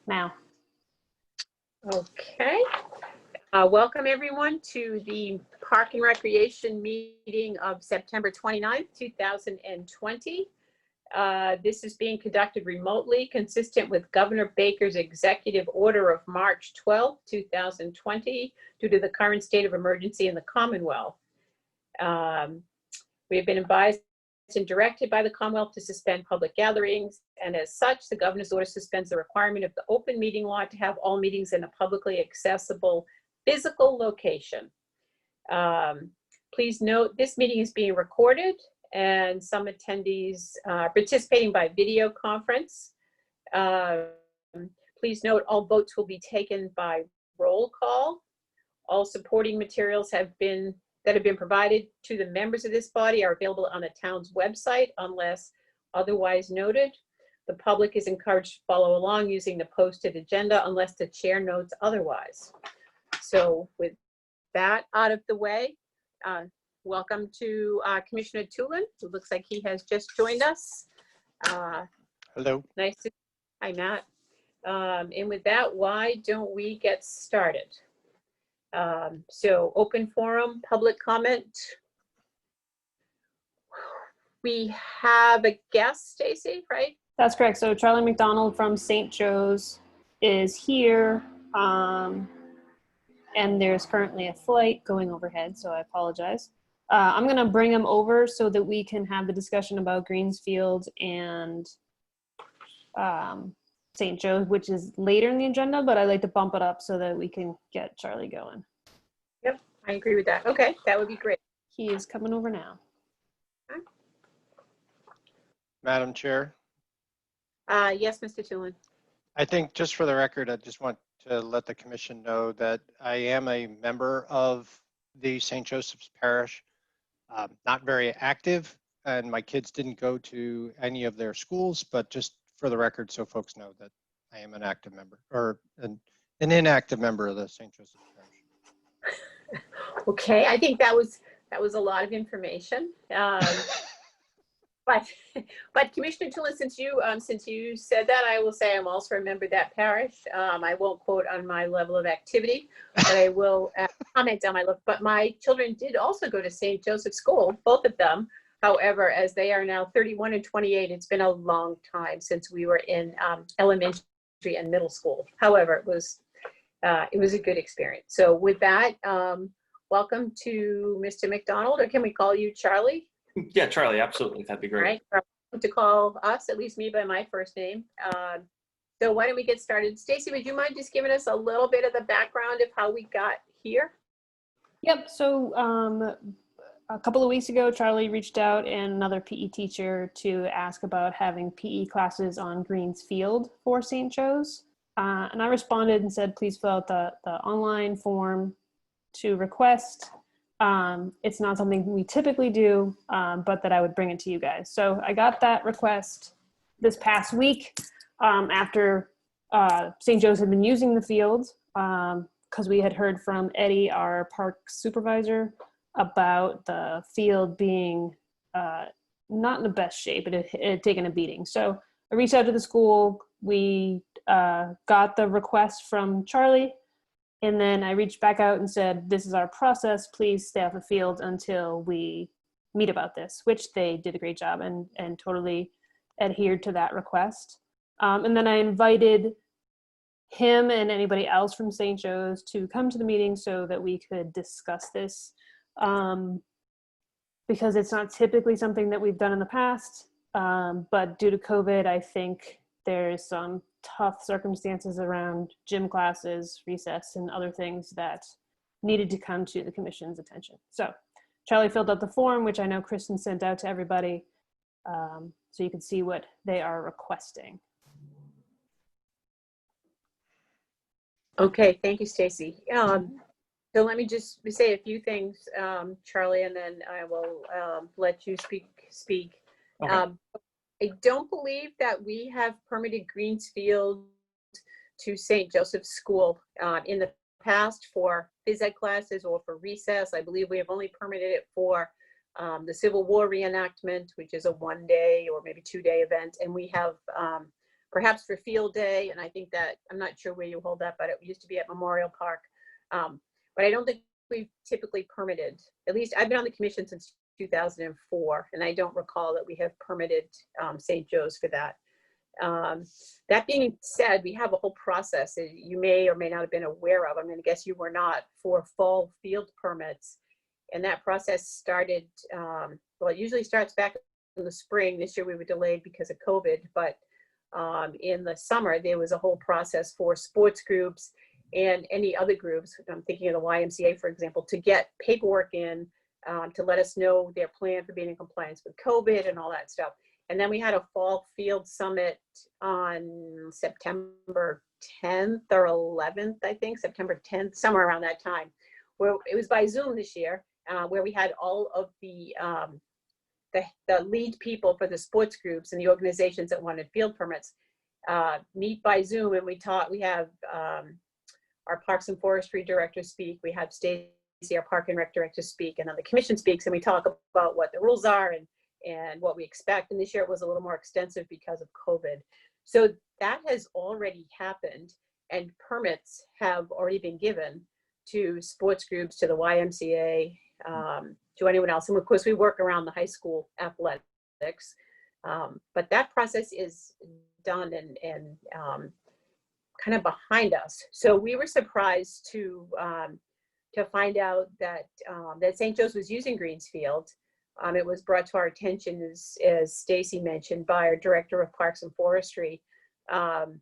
now. Okay. Welcome everyone to the Park and Recreation meeting of September 29th, 2020. This is being conducted remotely, consistent with Governor Baker's executive order of March 12, 2020, due to the current state of emergency in the Commonwealth. We have been advised and directed by the Commonwealth to suspend public gatherings, and as such, the governor's order suspends the requirement of the open meeting law to have all meetings in a publicly accessible physical location. Please note this meeting is being recorded and some attendees participating by video conference. Please note all votes will be taken by roll call. All supporting materials that have been provided to the members of this body are available on the town's website unless otherwise noted. The public is encouraged to follow along using the posted agenda unless the chair notes otherwise. So with that out of the way, welcome to Commissioner Tulin, who looks like he has just joined us. Hello. Nice to, hi Matt. And with that, why don't we get started? So open forum, public comment. We have a guest, Stacy, right? That's correct. So Charlie McDonald from St. Joe's is here. And there's currently a flight going overhead, so I apologize. I'm going to bring him over so that we can have the discussion about Greensfield and St. Joe's, which is later in the agenda, but I like to bump it up so that we can get Charlie going. Yep, I agree with that. Okay, that would be great. He is coming over now. Okay. Madam Chair. Yes, Mr. Tulin. I think just for the record, I just want to let the commission know that I am a member of the St. Joseph's Parish, not very active, and my kids didn't go to any of their schools, but just for the record, so folks know that I am an active member, or an inactive member of the St. Joseph's Parish. Okay, I think that was a lot of information. But Commissioner Tulin, since you said that, I will say I'm also a member of that parish. I won't quote on my level of activity, but I will comment on my level. But my children did also go to St. Joseph's School, both of them. However, as they are now 31 and 28, it's been a long time since we were in elementary and middle school. However, it was a good experience. So with that, welcome to Mr. McDonald, or can we call you Charlie? Yeah, Charlie, absolutely. That'd be great. All right, to call us, at least me, by my first name. So why don't we get started? Stacy, would you mind just giving us a little bit of the background of how we got here? Yep. So a couple of weeks ago, Charlie reached out and another PE teacher to ask about having PE classes on Greens Field for St. Joe's. And I responded and said, please fill out the online form to request. It's not something we typically do, but that I would bring it to you guys. So I got that request this past week after St. Joe's had been using the field, because we had heard from Eddie, our park supervisor, about the field being not in the best shape. It had taken a beating. So I reached out to the school. We got the request from Charlie. And then I reached back out and said, this is our process. Please stay off the field until we meet about this, which they did a great job and totally adhered to that request. And then I invited him and anybody else from St. Joe's to come to the meeting so that we could discuss this, because it's not typically something that we've done in the past. But due to COVID, I think there's some tough circumstances around gym classes, recess, and other things that needed to come to the commission's attention. So Charlie filled out the form, which I know Kristen sent out to everybody, so you can see what they are requesting. Okay, thank you, Stacy. So let me just say a few things, Charlie, and then I will let you speak. Okay. I don't believe that we have permitted Greensfield to St. Joseph's School in the past for phys ed classes or for recess. I believe we have only permitted it for the Civil War reenactment, which is a 1-day or maybe 2-day event. And we have perhaps for field day. And I think that, I'm not sure where you hold that, but it used to be at Memorial Park. But I don't think we've typically permitted, at least I've been on the commission since 2004, and I don't recall that we have permitted St. Joe's for that. That being said, we have a whole process that you may or may not have been aware of. I'm going to guess you were not, for fall field permits. And that process started, well, it usually starts back in the spring. This year we were delayed because of COVID, but in the summer, there was a whole process for sports groups and any other groups. I'm thinking of the YMCA, for example, to get paperwork in, to let us know their plan for being in compliance with COVID and all that stuff. And then we had a fall field summit on September 10th or 11th, I think, September 10th, somewhere around that time, where it was by Zoom this year, where we had all of the lead people for the sports groups and the organizations that wanted field permits meet by Zoom. And we have our Parks and Forestry director speak. We have Stacy, our Park and Rec director, speak, and then the commission speaks, and we talk about what the rules are and what we expect. And this year it was a little more extensive because of COVID. So that has already happened, and permits have already been given to sports groups, to the YMCA, to anyone else. And of course we work around the high school athletics, but that process is done and kind of behind us. So we were surprised to find out that St. Joe's was using Greensfield. It was brought to our attention, as Stacy mentioned, by our director of Parks and Forestry. And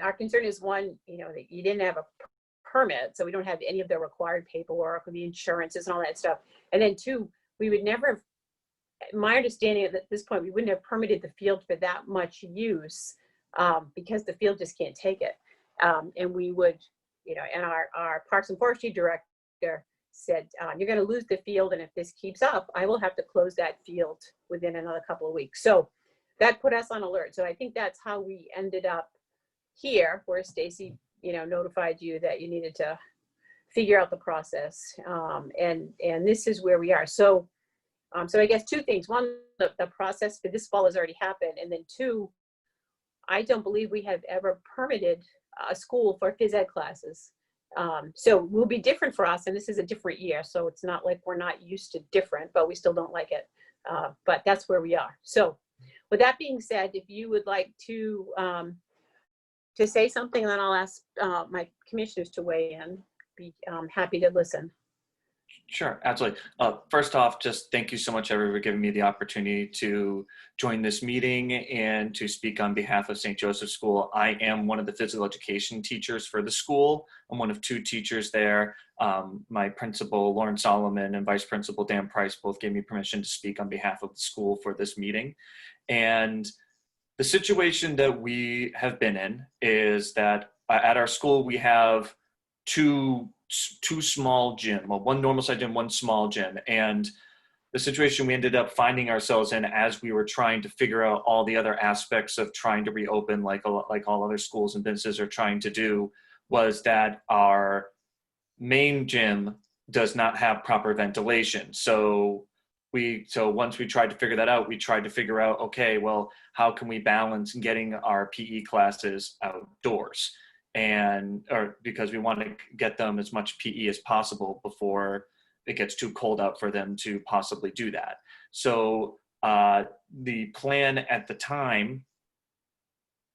our concern is, one, that you didn't have a permit, so we don't have any of the required paperwork or the insurances and all that stuff. And then two, we would never, my understanding at this point, we wouldn't have permitted the field for that much use because the field just can't take it. And we would, and our Parks and Forestry director said, you're going to lose the field, and if this keeps up, I will have to close that field within another couple of weeks. So that put us on alert. So I think that's how we ended up here, where Stacy, notified you that you needed to figure out the process. And this is where we are. So I guess two things. One, the process for this fall has already happened. And then two, I don't believe we have ever permitted a school for phys ed classes. So it will be different for us, and this is a different year. So it's not like we're not used to different, but we still don't like it. But that's where we are. So with that being said, if you would like to say something, then I'll ask my commissioners to weigh in. Be happy to listen. Sure, absolutely. First off, just thank you so much, everyone, for giving me the opportunity to join this meeting and to speak on behalf of St. Joseph's School. I am one of the physical education teachers for the school. I'm one of two teachers there. My principal, Lauren Solomon, and vice principal, Dan Price, both gave me permission to speak on behalf of the school for this meeting. And the situation that we have been in is that at our school, we have two small gym, well, one normal size gym, one small gym. And the situation we ended up finding ourselves in as we were trying to figure out all the other aspects of trying to reopen, like all other schools and businesses are trying to do, was that our main gym does not have proper ventilation. So once we tried to figure that out, we tried to figure out, okay, well, how can we balance getting our PE classes outdoors? Because we want to get them as much PE as possible before it gets too cold out for them to possibly do that. So the plan at the time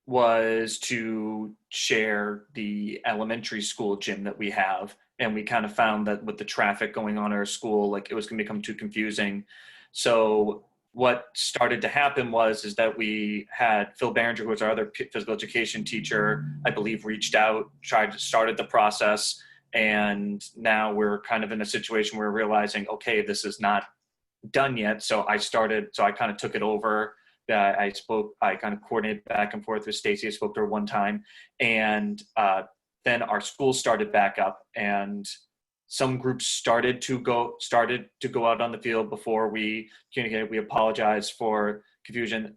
was to share the elementary school gym that we have. And we kind of found that with the traffic going on at our school, like it was going to become too confusing. So what started to happen is that we had Phil Barringer, who was our other physical education teacher, I believe, reached out, started the process. And now we're kind of in a situation where we're realizing, okay, this is not done yet. So I kind of took it over. I kind of coordinated back and forth with Stacy. I spoke to her one time, and then our school started back up, and some groups started to go out on the field before we communicated. We apologize for confusion.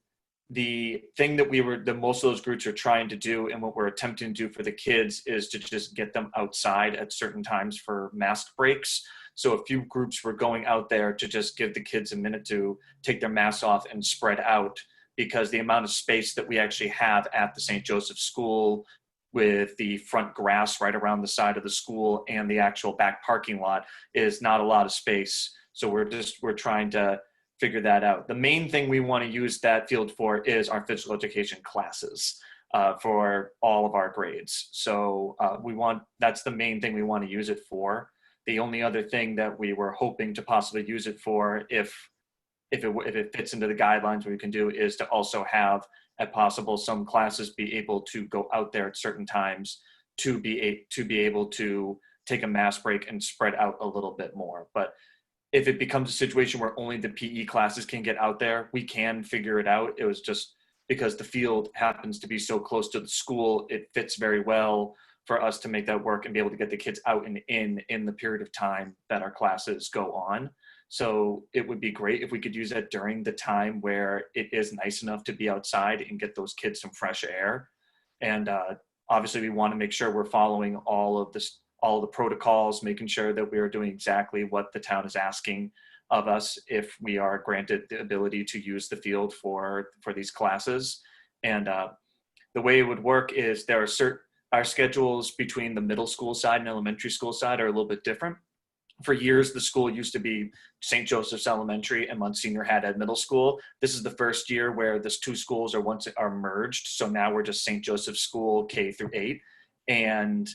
The thing that most of those groups are trying to do, and what we're attempting to do for the kids, is to just get them outside at certain times for mask breaks. So a few groups were going out there to just give the kids a minute to take their masks off and spread out because the amount of space that we actually have at the St. Joseph School with the front grass right around the side of the school and the actual back parking lot is not a lot of space. So we're trying to figure that out. The main thing we want to use that field for is our physical education classes for all of our grades. So that's the main thing we want to use it for. The only other thing that we were hoping to possibly use it for, if it fits into the guidelines, what we can do is to also have, at possible, some classes be able to go out there at certain times to be able to take a mass break and spread out a little bit more. But if it becomes a situation where only the PE classes can get out there, we can figure it out. It was just because the field happens to be so close to the school, it fits very well for us to make that work and be able to get the kids out and in the period of time that our classes go on. So it would be great if we could use that during the time where it is nice enough to be outside and get those kids some fresh air. And obviously we want to make sure we're following all of the protocols, making sure that we are doing exactly what the town is asking of us if we are granted the ability to use the field for these classes. And the way it would work is our schedules between the middle school side and elementary school side are a little bit different. For years, the school used to be St. Joseph's Elementary and Monsignor Haddad Middle School. This is the first year where these two schools are merged. So now we're just St. Joseph's School K through 8. And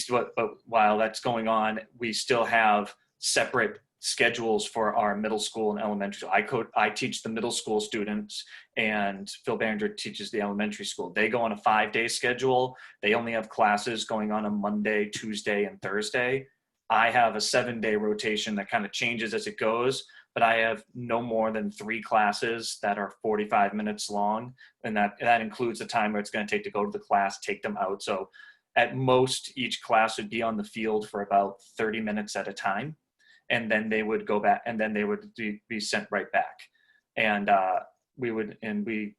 but while that's going on, we still have separate schedules for our middle school and elementary. I teach the middle school students, and Phil Barringer teaches the elementary school. They go on a 5-day schedule. They only have classes going on Monday, Tuesday, and Thursday. I have a 7-day rotation that kind of changes as it goes, but I have no more than 3 classes that are 45 minutes long. And that includes the time where it's going to take to go to the class, take them out. So at most, each class would be on the field for about 30 minutes at a time. And then they would go back, and then they would be sent right back. And we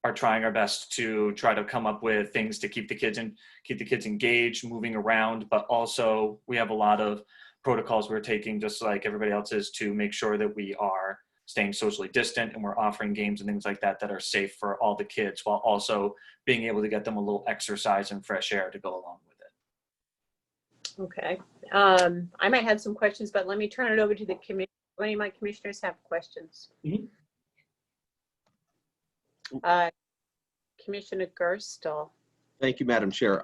are trying our best to try to come up with things to keep the kids engaged, moving around. But also we have a lot of protocols we're taking, just like everybody else is, to make sure that we are staying socially distant and we're offering games and things like that that are safe for all the kids, while also being able to get them a little exercise and fresh air to go along with it. Okay. I might have some questions, but let me turn it over to the committee. Do any of my commissioners have questions? Mm-hmm. Commissioner Gerstle. Thank you, Madam Chair.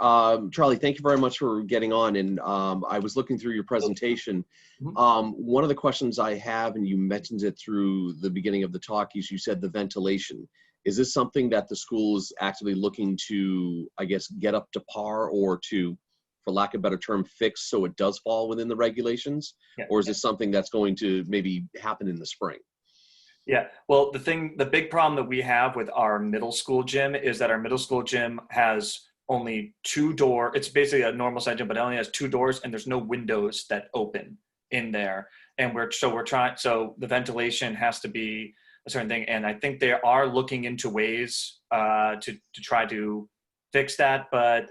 Charlie, thank you very much for getting on. And I was looking through your presentation. One of the questions I have, and you mentioned it through the beginning of the talk, is you said the ventilation. Is this something that the school is actively looking to, I guess, get up to par, or to, for lack of a better term, fix so it does fall within the regulations? Yeah. Or is this something that's going to maybe happen in the spring? Yeah, well, the big problem that we have with our middle school gym is that our middle school gym has only 2 doors. It's basically a normal size gym, but it only has 2 doors, and there's no windows that open in there. And so the ventilation has to be a certain thing. And I think they are looking into ways to try to fix that. But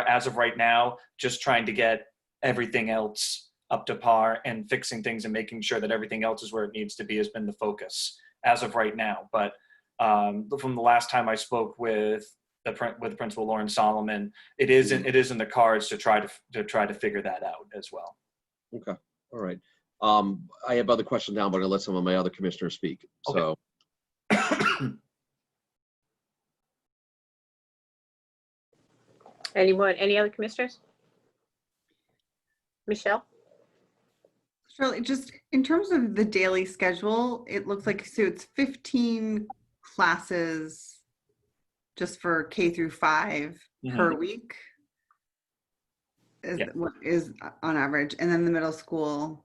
as of right now, just trying to get everything else up to par and fixing things and making sure that everything else is where it needs to be has been the focus as of right now. But from the last time I spoke with Principal Lauren Solomon, it is in the cards to try to figure that out as well. Okay, all right. I have other questions now, but I'm gonna let some of my other commissioners speak. Okay. So. Any other commissioners? Michelle? Shirley, just in terms of the daily schedule, it looks like, so it's 15 classes just for K through 5 per week what is on average. And then the middle school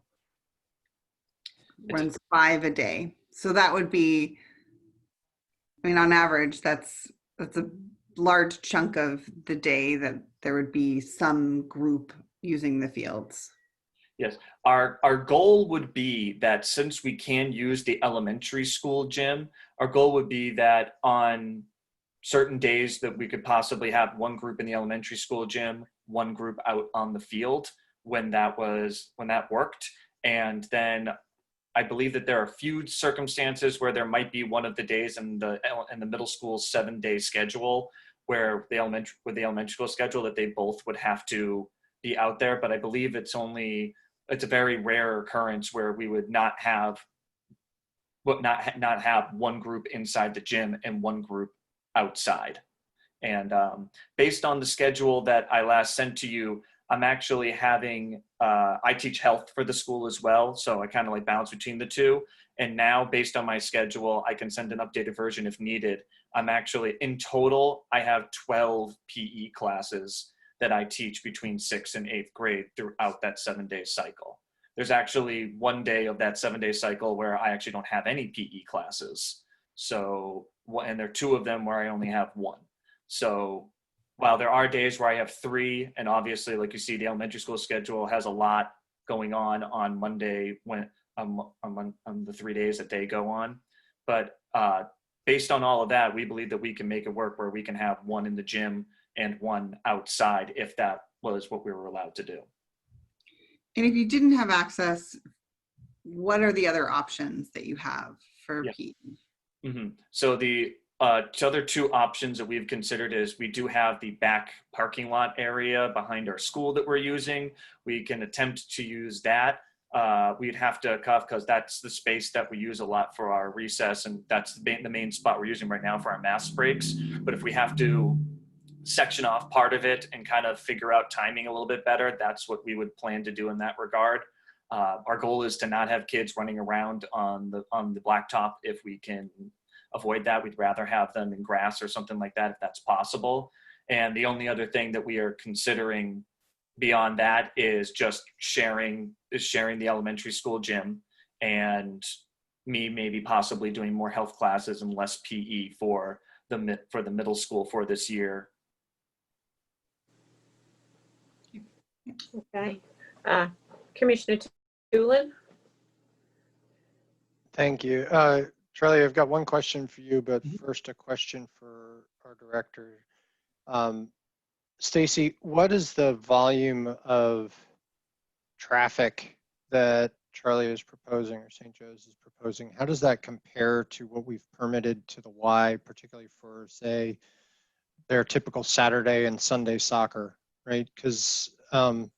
runs 5 a day. So that would be, I mean, on average, that's a large chunk of the day that there would be some group using the fields. Yes, our goal would be that since we can use the elementary school gym, our goal would be that on certain days that we could possibly have one group in the elementary school gym, one group out on the field when that worked. And then I believe that there are a few circumstances where there might be one of the days in the middle school's 7-day schedule where the elementary school schedule that they both would have to be out there. But I believe it's a very rare occurrence where we would not have one group inside the gym and one group outside. And based on the schedule that I last sent to you, I'm actually having, I teach health for the school as well. So I kind of like bounce between the two. And now based on my schedule, I can send an updated version if needed. I'm actually, in total, I have 12 PE classes that I teach between 6th and 8th grade throughout that 7-day cycle. There's actually one day of that 7-day cycle where I actually don't have any PE classes. So, and there are 2 of them where I only have 1. So while there are days where I have 3, and obviously, like you see, the elementary school schedule has a lot going on Monday when on the 3 days that they go on. But based on all of that, we believe that we can make it work where we can have 1 in the gym and 1 outside if that was what we were allowed to do. And if you didn't have access, what are the other options that you have for PE? Mm-hmm. So the other 2 options that we've considered is we do have the back parking lot area behind our school that we're using. We can attempt to use that. We'd have to cuff because that's the space that we use a lot for our recess, and that's the main spot we're using right now for our mass breaks. But if we have to section off part of it and kind of figure out timing a little bit better, that's what we would plan to do in that regard. Our goal is to not have kids running around on the blacktop. If we can avoid that, we'd rather have them in grass or something like that if that's possible. And the only other thing that we are considering beyond that is just sharing the elementary school gym, and me maybe possibly doing more health classes and less PE for the middle school for this year. Okay. Commissioner Doolin? Thank you. Charlie, I've got one question for you, but first a question for our director. Stacy, what is the volume of traffic that Charlie is proposing or St. Joe's is proposing? How does that compare to what we've permitted to the Y, particularly for, say, their typical Saturday and Sunday soccer, right? Because, you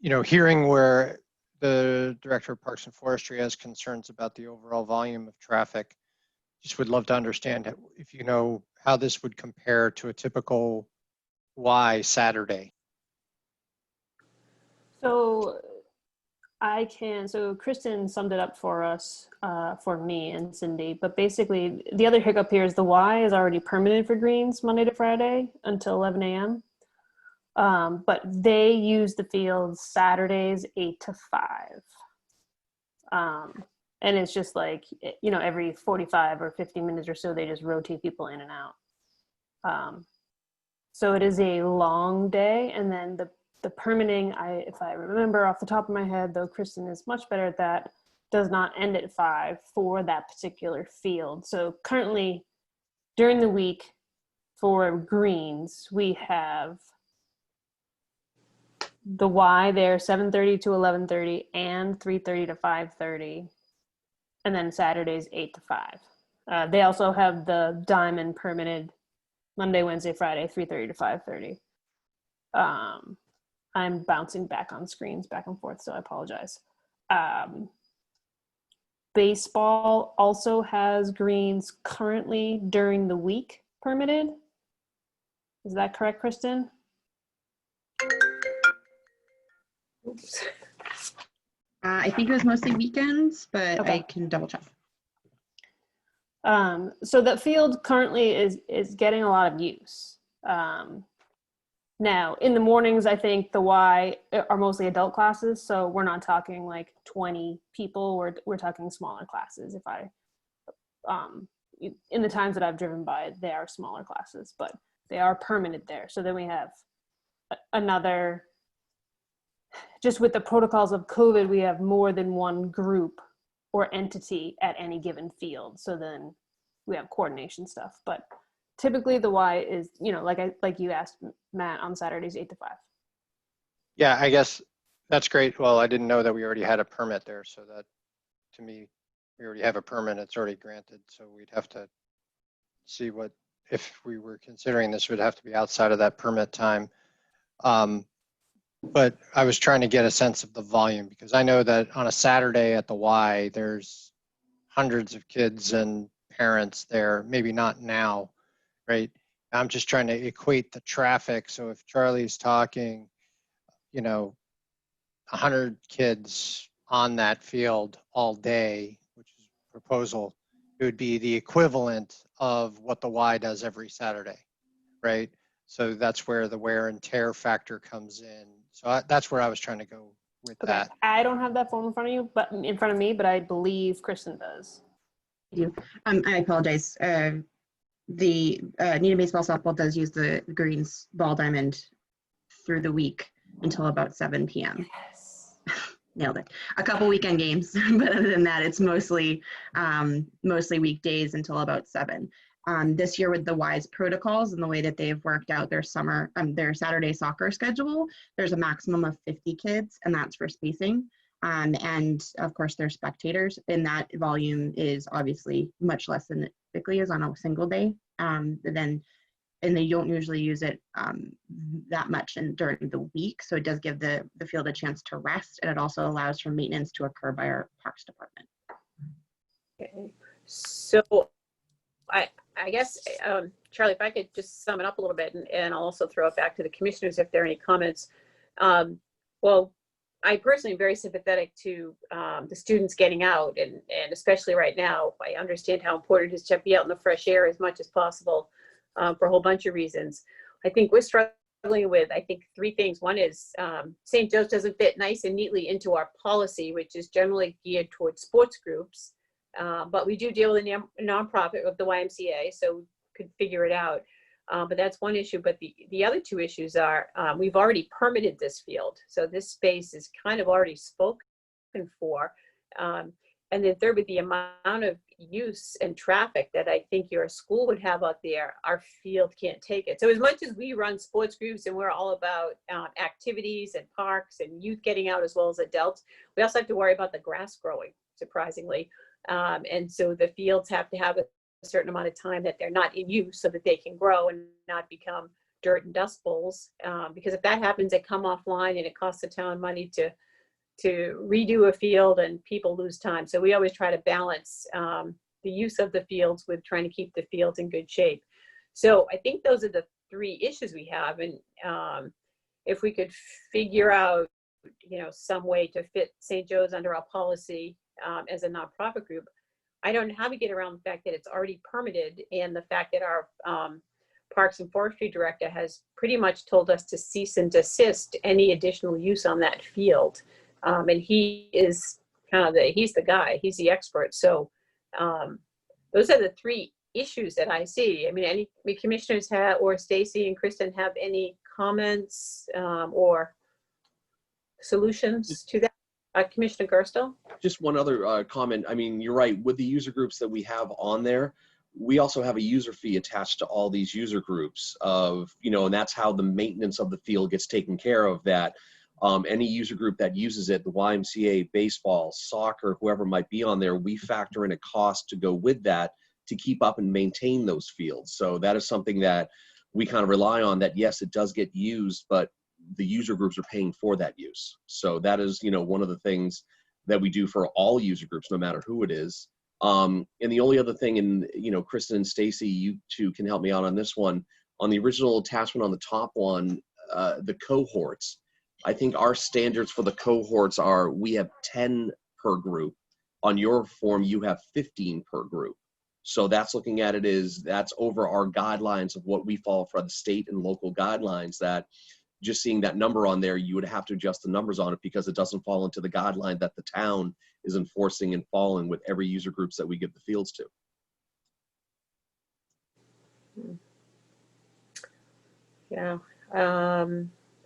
know, hearing where the Director of Parks and Forestry has concerns about the overall volume of traffic, just would love to understand if you know how this would compare to a typical Y Saturday. So Kristen summed it up for us, for me and Cindy, but basically the other hiccup here is the Y is already permitted for greens Monday to Friday until 11 a.m. But they use the field Saturdays 8 to 5. And it's just like, you know, every 45 or 50 minutes or so, they just rotate people in and out. So it is a long day. And then the permitting, if I remember off the top of my head, though Kristen is much better at that, does not end at 5 for that particular field. So currently during the week for greens, we have the Y there 7:30 to 11:30 and 3:30 to 5:30, and then Saturdays 8 to 5. They also have the diamond permitted Monday, Wednesday, Friday 3:30 to 5:30. I'm bouncing back on screens back and forth, so I apologize. Baseball also has greens currently during the week permitted. Is that correct, Kristen? Oops. I think it was mostly weekends, but Okay. I can double check. So the field currently is getting a lot of use. Now, in the mornings, I think the Y are mostly adult classes, so we're not talking like 20 people. We're talking smaller classes. If in the times that I've driven by, they are smaller classes, but they are permitted there. So then we have another. Just with the protocols of COVID, we have more than one group or entity at any given field. So then we have coordination stuff. But typically the Y is, you know, like you asked Matt, on Saturdays 8 to 5. Yeah, I guess that's great. Well, I didn't know that we already had a permit there, so that to me, we already have a permit, it's already granted, so we'd have to see what, if we were considering this, would have to be outside of that permit time. But I was trying to get a sense of the volume, because I know that on a Saturday at the Y, there's hundreds of kids and parents there, maybe not now, right? I'm just trying to equate the traffic. So if Charlie's talking, 100 kids on that field all day, which is a proposal, it would be the equivalent of what the Y does every Saturday, right? So that's where the wear and tear factor comes in. So that's where I was trying to go with that. I don't have that form in front of you, but in front of me, but I believe Kristen does. I do. I apologize. The Needham Baseball Softball does use the Greens ball diamond through the week until about 7 p.m. Yes. Nailed it. A couple weekend games, but other than that, it's mostly weekdays until about 7. This year with the WISE protocols and the way that they've worked out their their Saturday soccer schedule, there's a maximum of 50 kids, and that's for spacing. And of course, there's spectators, and that volume is obviously much less than it typically is on a single day. And they don't usually use it that much during the week, so it does give the field a chance to rest, and it also allows for maintenance to occur by our parks department. Okay. So I guess, Charlie, if I could just sum it up a little bit, and I'll also throw it back to the commissioners if there are any comments. Well, I personally am very sympathetic to the students getting out, and especially right now. I understand how important it is to be out in the fresh air as much as possible for a whole bunch of reasons. I think we're struggling with, 3 things. One is St. Joe's doesn't fit nice and neatly into our policy, which is generally geared towards sports groups. But we do deal with a nonprofit with the YMCA, so we could figure it out. But that's one issue. But the other 2 issues are we've already permitted this field. So this space is kind of already spoken for. And then third, with the amount of use and traffic that I think your school would have out there, our field can't take it. So as much as we run sports groups and we're all about activities and parks and youth getting out as well as adults, we also have to worry about the grass growing, surprisingly. And so the fields have to have a certain amount of time that they're not in use so that they can grow and not become dirt and dust bowls. Because if that happens, they come offline and it costs the town money to redo a field and people lose time. So we always try to balance the use of the fields with trying to keep the fields in good shape. So I think those are the 3 issues we have. And if we could figure out, some way to fit St. Joe's under our policy as a nonprofit group, I don't know how to get around the fact that it's already permitted, and the fact that our Parks and Forestry Director has pretty much told us to cease and desist any additional use on that field. And he is he's the guy, he's the expert. So those are the 3 issues that I see. I mean, any commissioners or Stacy and Kristen have any comments or solutions to that? Commissioner Gerstle? Just one other comment. I mean, you're right. With the user groups that we have on there, we also have a user fee attached to all these user groups and that's how the maintenance of the field gets taken care of. That any user group that uses it, the YMCA, baseball, soccer, whoever might be on there, we factor in a cost to go with that to keep up and maintain those fields. So that is something that we kind of rely on, that yes, it does get used, but the user groups are paying for that use. So that is, one of the things that we do for all user groups, no matter who it is. And the only other thing, and Kristen and Stacy, you 2 can help me out on this one. On the original attachment on the top one, the cohorts, I think our standards for the cohorts are, we have 10 per group. On your form, you have 15 per group. So that's looking at it as that's over our guidelines of what we follow for the state and local guidelines. That just seeing that number on there, you would have to adjust the numbers on it because it doesn't fall into the guideline that the town is enforcing and following with every user groups that we give the fields to. Yeah.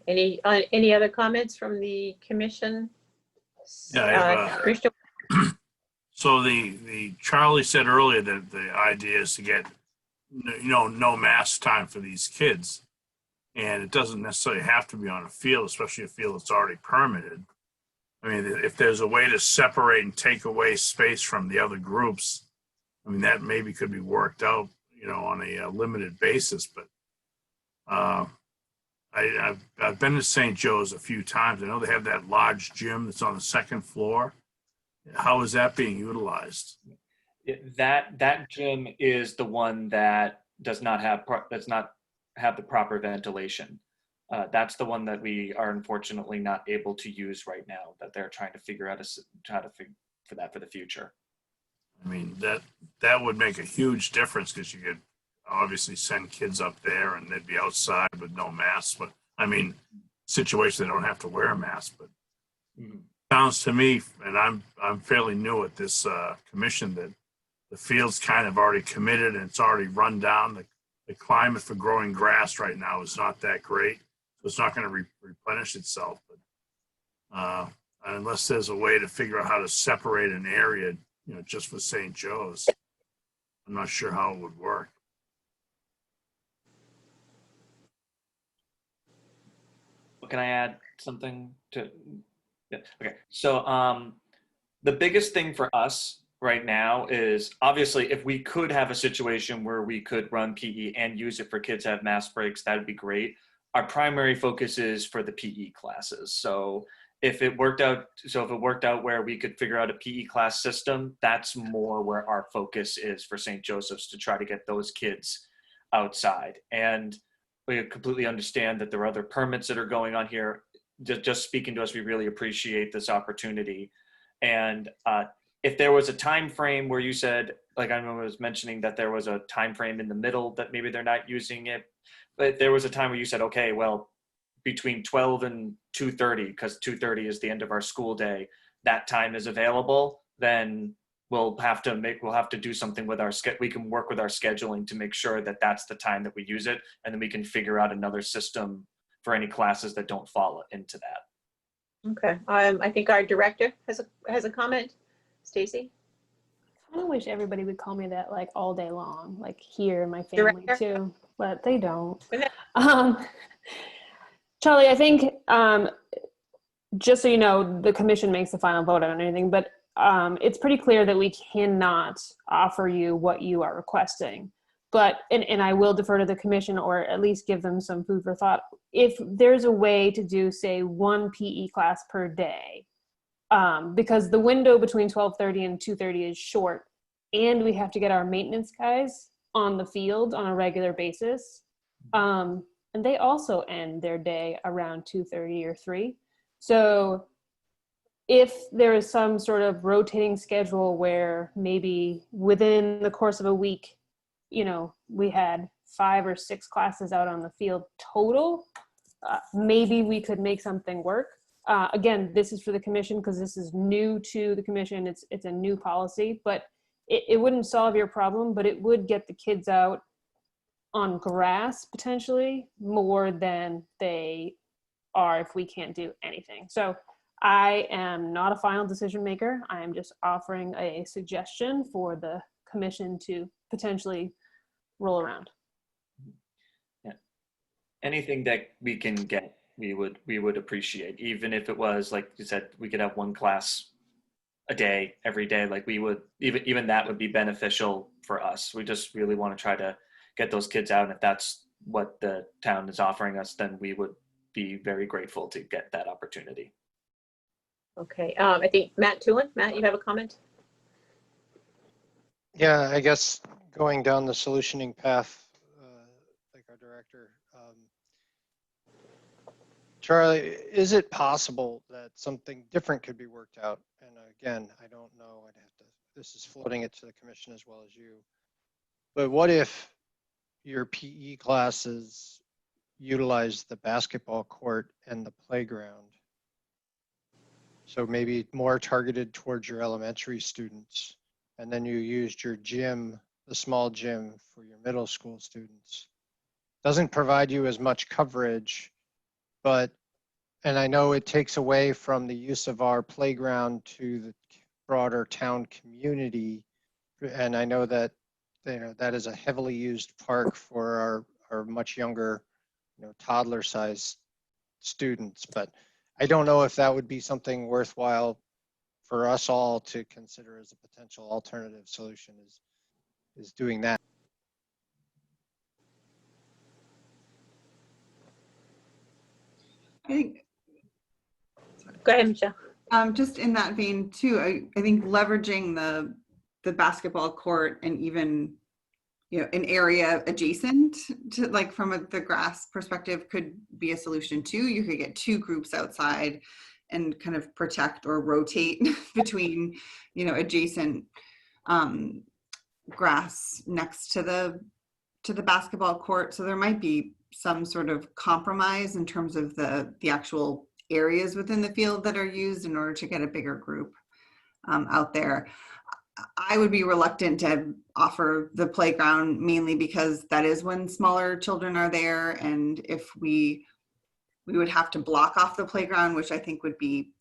Any other comments from the commission? Yeah, Commissioner? so the Charlie said earlier that the idea is to get no mask time for these kids, and it doesn't necessarily have to be on a field, especially a field that's already permitted. I mean, if there's a way to separate and take away space from the other groups, I mean, that maybe could be worked out, you know, on a limited basis. But I've been to St. Joe's a few times. I know they have that large gym that's on the second floor. How is that being utilized? That gym is the one that does not have the proper ventilation. That's the one that we are unfortunately not able to use right now. That they're trying to figure out how to figure for that for the future. I mean, that would make a huge difference because you could obviously send kids up there and they'd be outside with no masks. But I mean, situation they don't have to wear a mask. But sounds to me, and I'm fairly new at this commission, that the field's kind of already committed and it's already run down. The climate for growing grass right now is not that great, so it's not going to replenish itself. But unless there's a way to figure out how to separate an area, you know, just for St. Joe's, I'm not sure how it would work. Can I add something to? Yeah. Okay. So the biggest thing for us right now is obviously if we could have a situation where we could run PE and use it for kids to have mass breaks, that would be great. Our primary focus is for the PE classes. So if it worked out where we could figure out a PE class system, that's more where our focus is for St. Joseph's, to try to get those kids outside. And we completely understand that there are other permits that are going on here. Just speaking to us, we really appreciate this opportunity. And if there was a time frame where you said, like I was mentioning that there was a time frame in the middle that maybe they're not using it, but there was a time where you said, okay, well, between 12 and 2:30, because 2:30 is the end of our school day, that time is available, then we'll have to do something with we can work with our scheduling to make sure that that's the time that we use it, and then we can figure out another system for any classes that don't fall into that. Okay. I think our director has a comment. Stacy? I kind of wish everybody would call me that like all day long, like here in my family Director? too, but they don't. Charlie, I think just so you know, the commission makes the final vote on anything, but it's pretty clear that we cannot offer you what you are requesting. But, and I will defer to the commission, or at least give them some food for thought. If there's a way to do, say, one PE class per day, because the window between 12:30 and 2:30 is short, and we have to get our maintenance guys on the field on a regular basis. And they also end their day around 2:30 or 3. So if there is some sort of rotating schedule where maybe within the course of a week, you know, we had 5 or 6 classes out on the field total, maybe we could make something work. Again, this is for the commission because this is new to the commission. It's a new policy, but it wouldn't solve your problem, but it would get the kids out on grass potentially more than they are if we can't do anything. So I am not a final decision maker. I am just offering a suggestion for the commission to potentially roll around. Yeah. Anything that we can get, we would appreciate, even if it was, like you said, we could have one class a day, every day. Like we would, even that would be beneficial for us. We just really want to try to get those kids out. And if that's what the town is offering us, then we would be very grateful to get that opportunity. Okay. I think Matt Tulin. Matt, you have a comment? Yeah, I guess going down the solutioning path, like our director, Charlie, is it possible that something different could be worked out? And again, I don't know. This is floating it to the commission as well as you. But what if your PE classes utilize the basketball court and the playground? So maybe more targeted towards your elementary students. And then you used your gym, the small gym, for your middle school students. Doesn't provide you as much coverage, and I know it takes away from the use of our playground to the broader town community. And I know that, you know, that is a heavily used park for our much younger, you know, toddler sized students. But I don't know if that would be something worthwhile for us all to consider as a potential alternative solution, is doing that. I think Go ahead, Michelle. just in that vein too, I think leveraging the basketball court and even, you know, an area adjacent to, like, from the grass perspective, could be a solution too. You could get two groups outside and kind of protect or rotate between, you know, adjacent grass next to the basketball court. So there might be some sort of compromise in terms of the actual areas within the field that are used in order to get a bigger group out there. I would be reluctant to offer the playground, mainly because that is when smaller children are there, and if we would have to block off the playground, which I think would be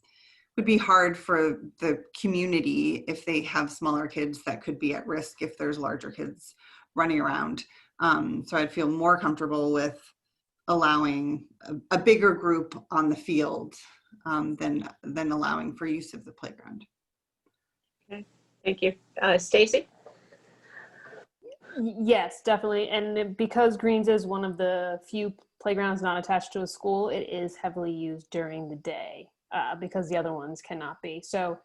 hard for the community if they have smaller kids that could be at risk if there's larger kids running around. So I'd feel more comfortable with allowing a bigger group on the field than allowing for use of the playground. Okay, thank you. Stacy? Yes, definitely. And because Greens is one of the few playgrounds not attached to a school, it is heavily used during the day because the other ones cannot be. So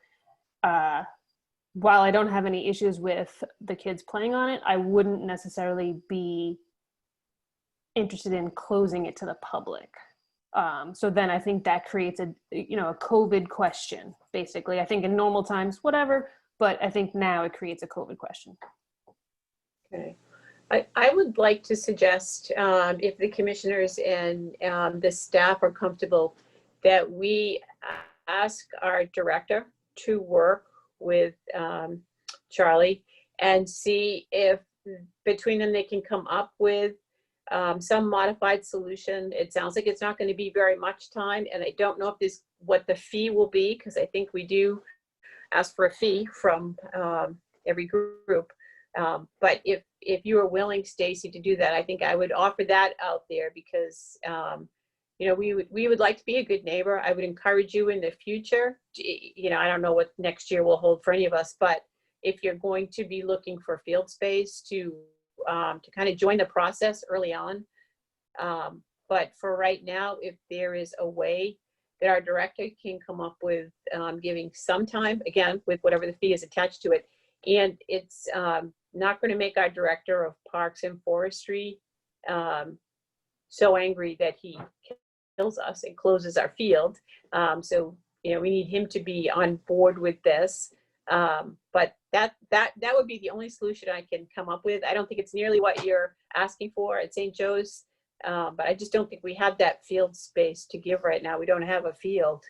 while I don't have any issues with the kids playing on it, I wouldn't necessarily be interested in closing it to the public. So then I think that creates a COVID question, basically. I think in normal times, whatever, but I think now it creates a COVID question. Okay. I would like to suggest, if the commissioners and the staff are comfortable, that we ask our director to work with Charlie and see if between them they can come up with some modified solution. It sounds like it's not going to be very much time, and I don't know if what the fee will be, because I think we do ask for a fee from every group. But if you are willing, Stacy, to do that, I think I would offer that out there, because we would like to be a good neighbor. I would encourage you in the future. I don't know what next year will hold for any of us, but if you're going to be looking for field space, to kind of join the process early on. But for right now, if there is a way that our director can come up with giving some time, again, with whatever the fee is attached to it, and it's not going to make our director of Parks and Forestry so angry that he kills us and closes our field. So we need him to be on board with this. But that would be the only solution I can come up with. I don't think it's nearly what you're asking for at St. Joe's, but I just don't think we have that field space to give right now. We don't have a field,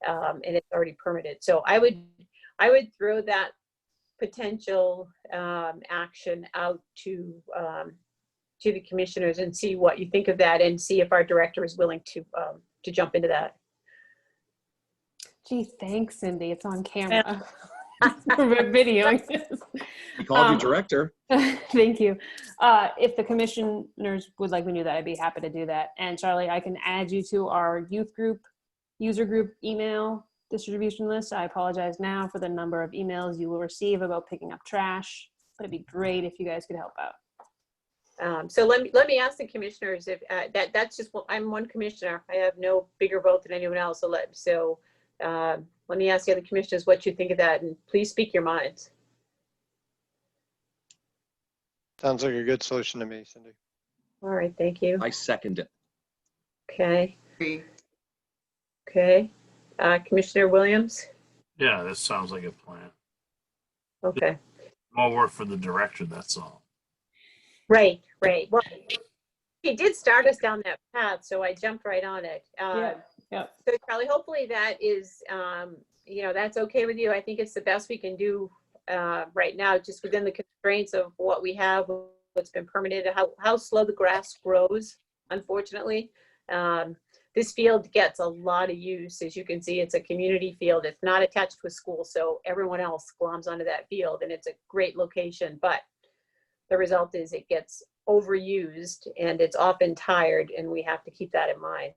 and it's already permitted. So I would throw that potential action out to the commissioners and see what you think of that, and see if our director is willing to jump into that. Gee, thanks, Cindy. It's on camera. We're videoing this. We called you director. Thank you. If the commissioners would like me to do that, I'd be happy to do that. And Charlie, I can add you to our youth group, user group email distribution list. I apologize now for the number of emails you will receive about picking up trash, but it'd be great if you guys could help out. So let me ask the commissioners if that's just, I'm one commissioner. I have no bigger vote than anyone else. Let me ask the other commissioners what you think of that, and please speak your minds. Sounds like a good solution to me, Cindy. All right, thank you. I second it. Okay. Agree. Okay. Commissioner Williams? Yeah, this sounds like a plan. Okay. More work for the director, that's all. Right. Well, he did start us down that path, so I jumped right on it. Yeah. So Charlie, hopefully that is, that's okay with you. I think it's the best we can do right now, just within the constraints of what we have, what's been permitted, how slow the grass grows, unfortunately. This field gets a lot of use. As you can see, it's a community field. It's not attached to a school, so everyone else gloms onto that field, and it's a great location. But the result is it gets overused, and it's often tired, and we have to keep that in mind.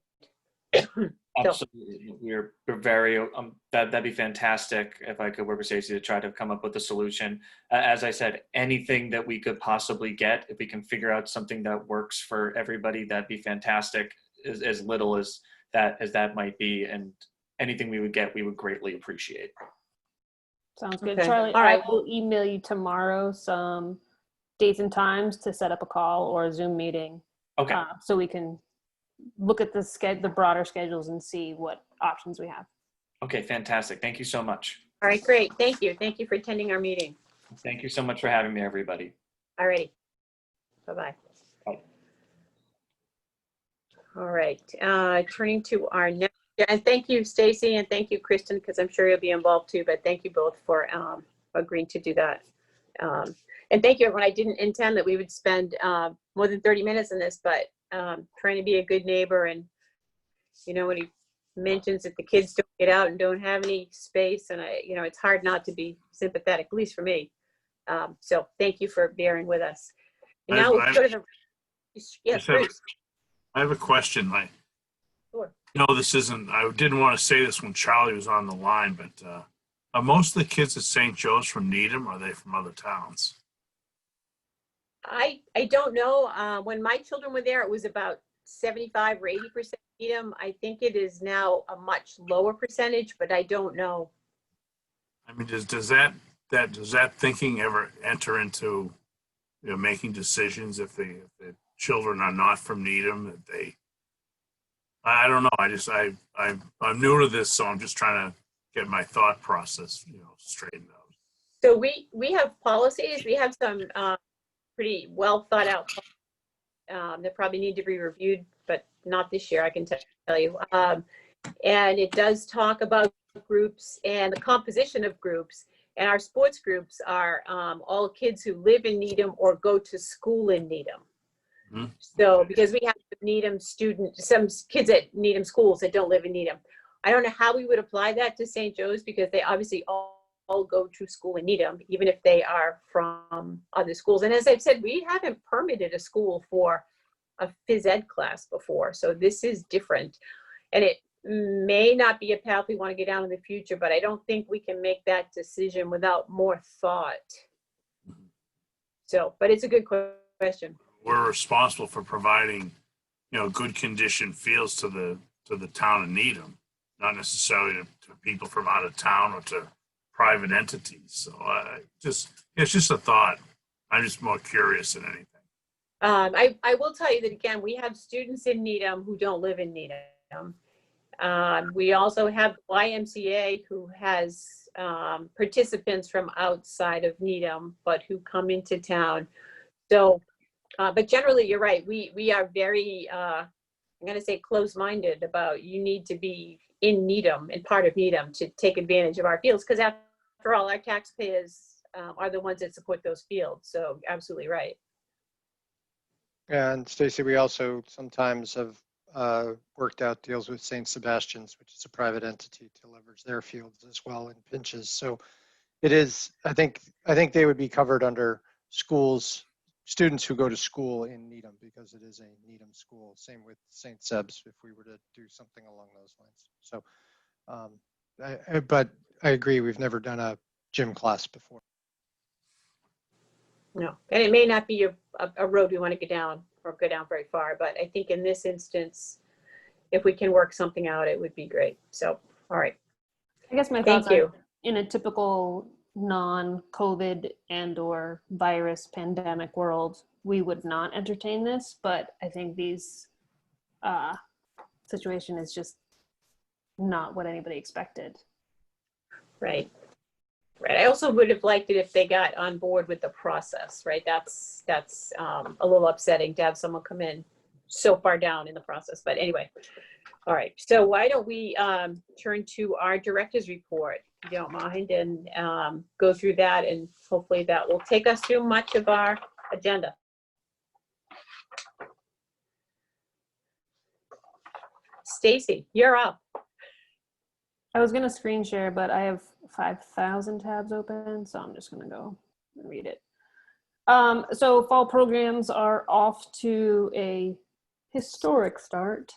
Absolutely. We're very, that'd be fantastic if I could work with Stacey to try to come up with a solution. As I said, anything that we could possibly get, if we can figure out something that works for everybody, that'd be fantastic, as little as that might be. And anything we would get, we would greatly appreciate. Sounds good. Okay. Charlie, All right. I will email you tomorrow some dates and times to set up a call or a Zoom meeting. Okay. So we can look at the broader schedules and see what options we have. Okay, fantastic. Thank you so much. All right, great. Thank you. Thank you for attending our meeting. Thank you so much for having me, everybody. All righty. Bye-bye. Bye. All right, turning to our next, and thank you, Stacy, and thank you, Kristen, because I'm sure you'll be involved too, but thank you both for agreeing to do that. And thank you, everyone. I didn't intend that we would spend more than 30 minutes on this, but trying to be a good neighbor, and when he mentions that the kids don't get out and don't have any space, and it's hard not to be sympathetic, at least for me. So thank you for bearing with us. And now we'll go to the, yes, Bruce. I have a question. Sure. This isn't, I didn't want to say this when Charlie was on the line, but are most of the kids at St. Joe's from Needham, or are they from other towns? I don't know. When my children were there, it was about 75 or 80% Needham. I think it is now a much lower percentage, but I don't know. I mean, does that thinking ever enter into making decisions if the children are not from Needham, that I don't know. I'm new to this, so I'm just trying to get my thought process, straightened out. So we have policies. We have some pretty well thought out that probably need to be reviewed, but not this year, I can tell you. And it does talk about groups and the composition of groups. And our sports groups are all kids who live in Needham or go to school in Needham. Mm-hmm. So because we have Needham students, some kids at Needham schools that don't live in Needham. I don't know how we would apply that to St. Joe's, because they obviously all go to school in Needham, even if they are from other schools. And as I've said, we haven't permitted a school for a phys ed class before. So this is different. And it may not be a path we want to get down in the future, but I don't think we can make that decision without more thought. So, but it's a good question. We're responsible for providing, good condition fields to the town of Needham, not necessarily to people from out of town or to private entities. So it's just a thought. I'm just more curious than anything. I will tell you that, again, we have students in Needham who don't live in Needham. We also have YMCA who has participants from outside of Needham, but who come into town. So, but generally, you're right. We are very, I'm going to say, close-minded about you need to be in Needham and part of Needham to take advantage of our fields, because after all, our taxpayers are the ones that support those fields. So, absolutely right. And Stacy, we also sometimes have worked out deals with St. Sebastian's, which is a private entity, to leverage their fields as well in pinches. So it is, I think they would be covered under students who go to school in Needham, because it is a Needham school. Same with St. Seb's if we were to do something along those lines. So, but I agree, we've never done a gym class before. No, and it may not be a road we want to go down very far, but I think in this instance, if we can work something out, it would be great. So, all right. I guess my thoughts are, in a typical non-COVID and or virus pandemic world, we would not entertain this, but I think these situation is just not what anybody expected. Right. Right. I also would have liked it if they got on board with the process, right? That's a little upsetting to have someone come in so far down in the process. But anyway, all right. So why don't we turn to our director's report, if you don't mind, and go through that, and hopefully that will take us through much of our agenda. Stacy, you're up. I was going to screen share, but I have 5,000 tabs open, so I'm just going to go and read it. So fall programs are off to a historic start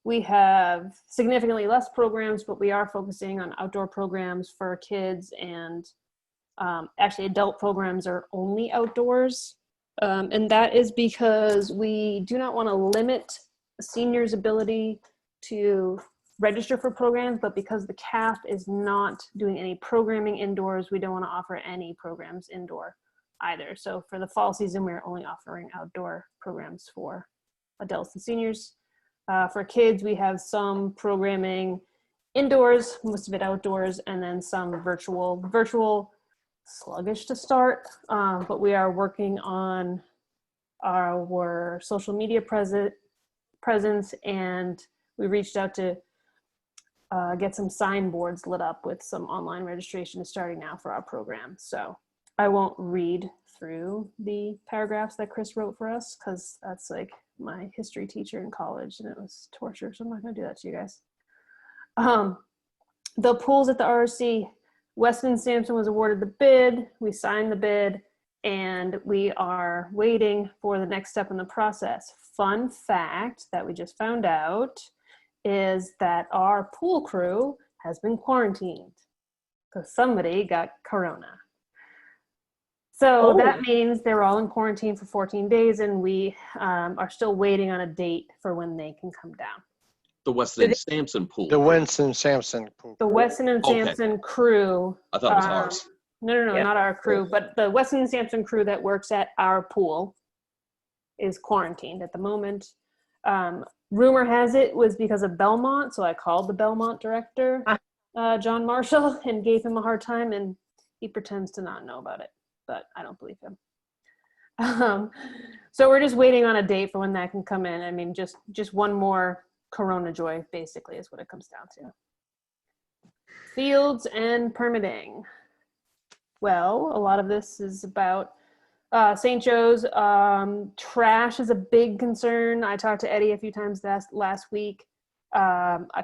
We have significantly less programs, but we are focusing on outdoor programs for kids, and actually adult programs are only outdoors. And that is because we do not want to limit seniors' ability to register for programs, but because the CAF is not doing any programming indoors, we don't want to offer any programs indoor either. So for the fall season, we're only offering outdoor programs for adults and seniors. For kids, we have some programming indoors, most of it outdoors, and then some virtual sluggish to start, but we are working on our social media presence, and we reached out to get some signboards lit up with some online registration starting now for our program. So I won't read through the paragraphs that Chris wrote for us, because that's like my history teacher in college and it was torture, so I'm not going to do that to you guys. The pools at the RRC, Weston and Sampson was awarded the bid, we signed the bid, and we are waiting for the next step in the process. Fun fact that we just found out is that our pool crew has been quarantined because somebody got corona. So that means they're all in quarantine for 14 days, and we are still waiting on a date for when they can come down. The Weston and Sampson pool. The Winston Sampson pool. The Weston and Sampson crew. I thought it was ours. No, Yeah. not our crew, but the Weston and Sampson crew that works at our pool is quarantined at the moment. Rumor has it was because of Belmont, so I called the Belmont director, John Marshall, and gave him a hard time, and he pretends to not know about it, but I don't believe him. So we're just waiting on a date for when that can come in. I mean, just one more Corona joy, basically, is what it comes down to. Fields and permitting. Well, a lot of this is about St. Joe's. Trash is a big concern. I talked to Eddie a few times last week.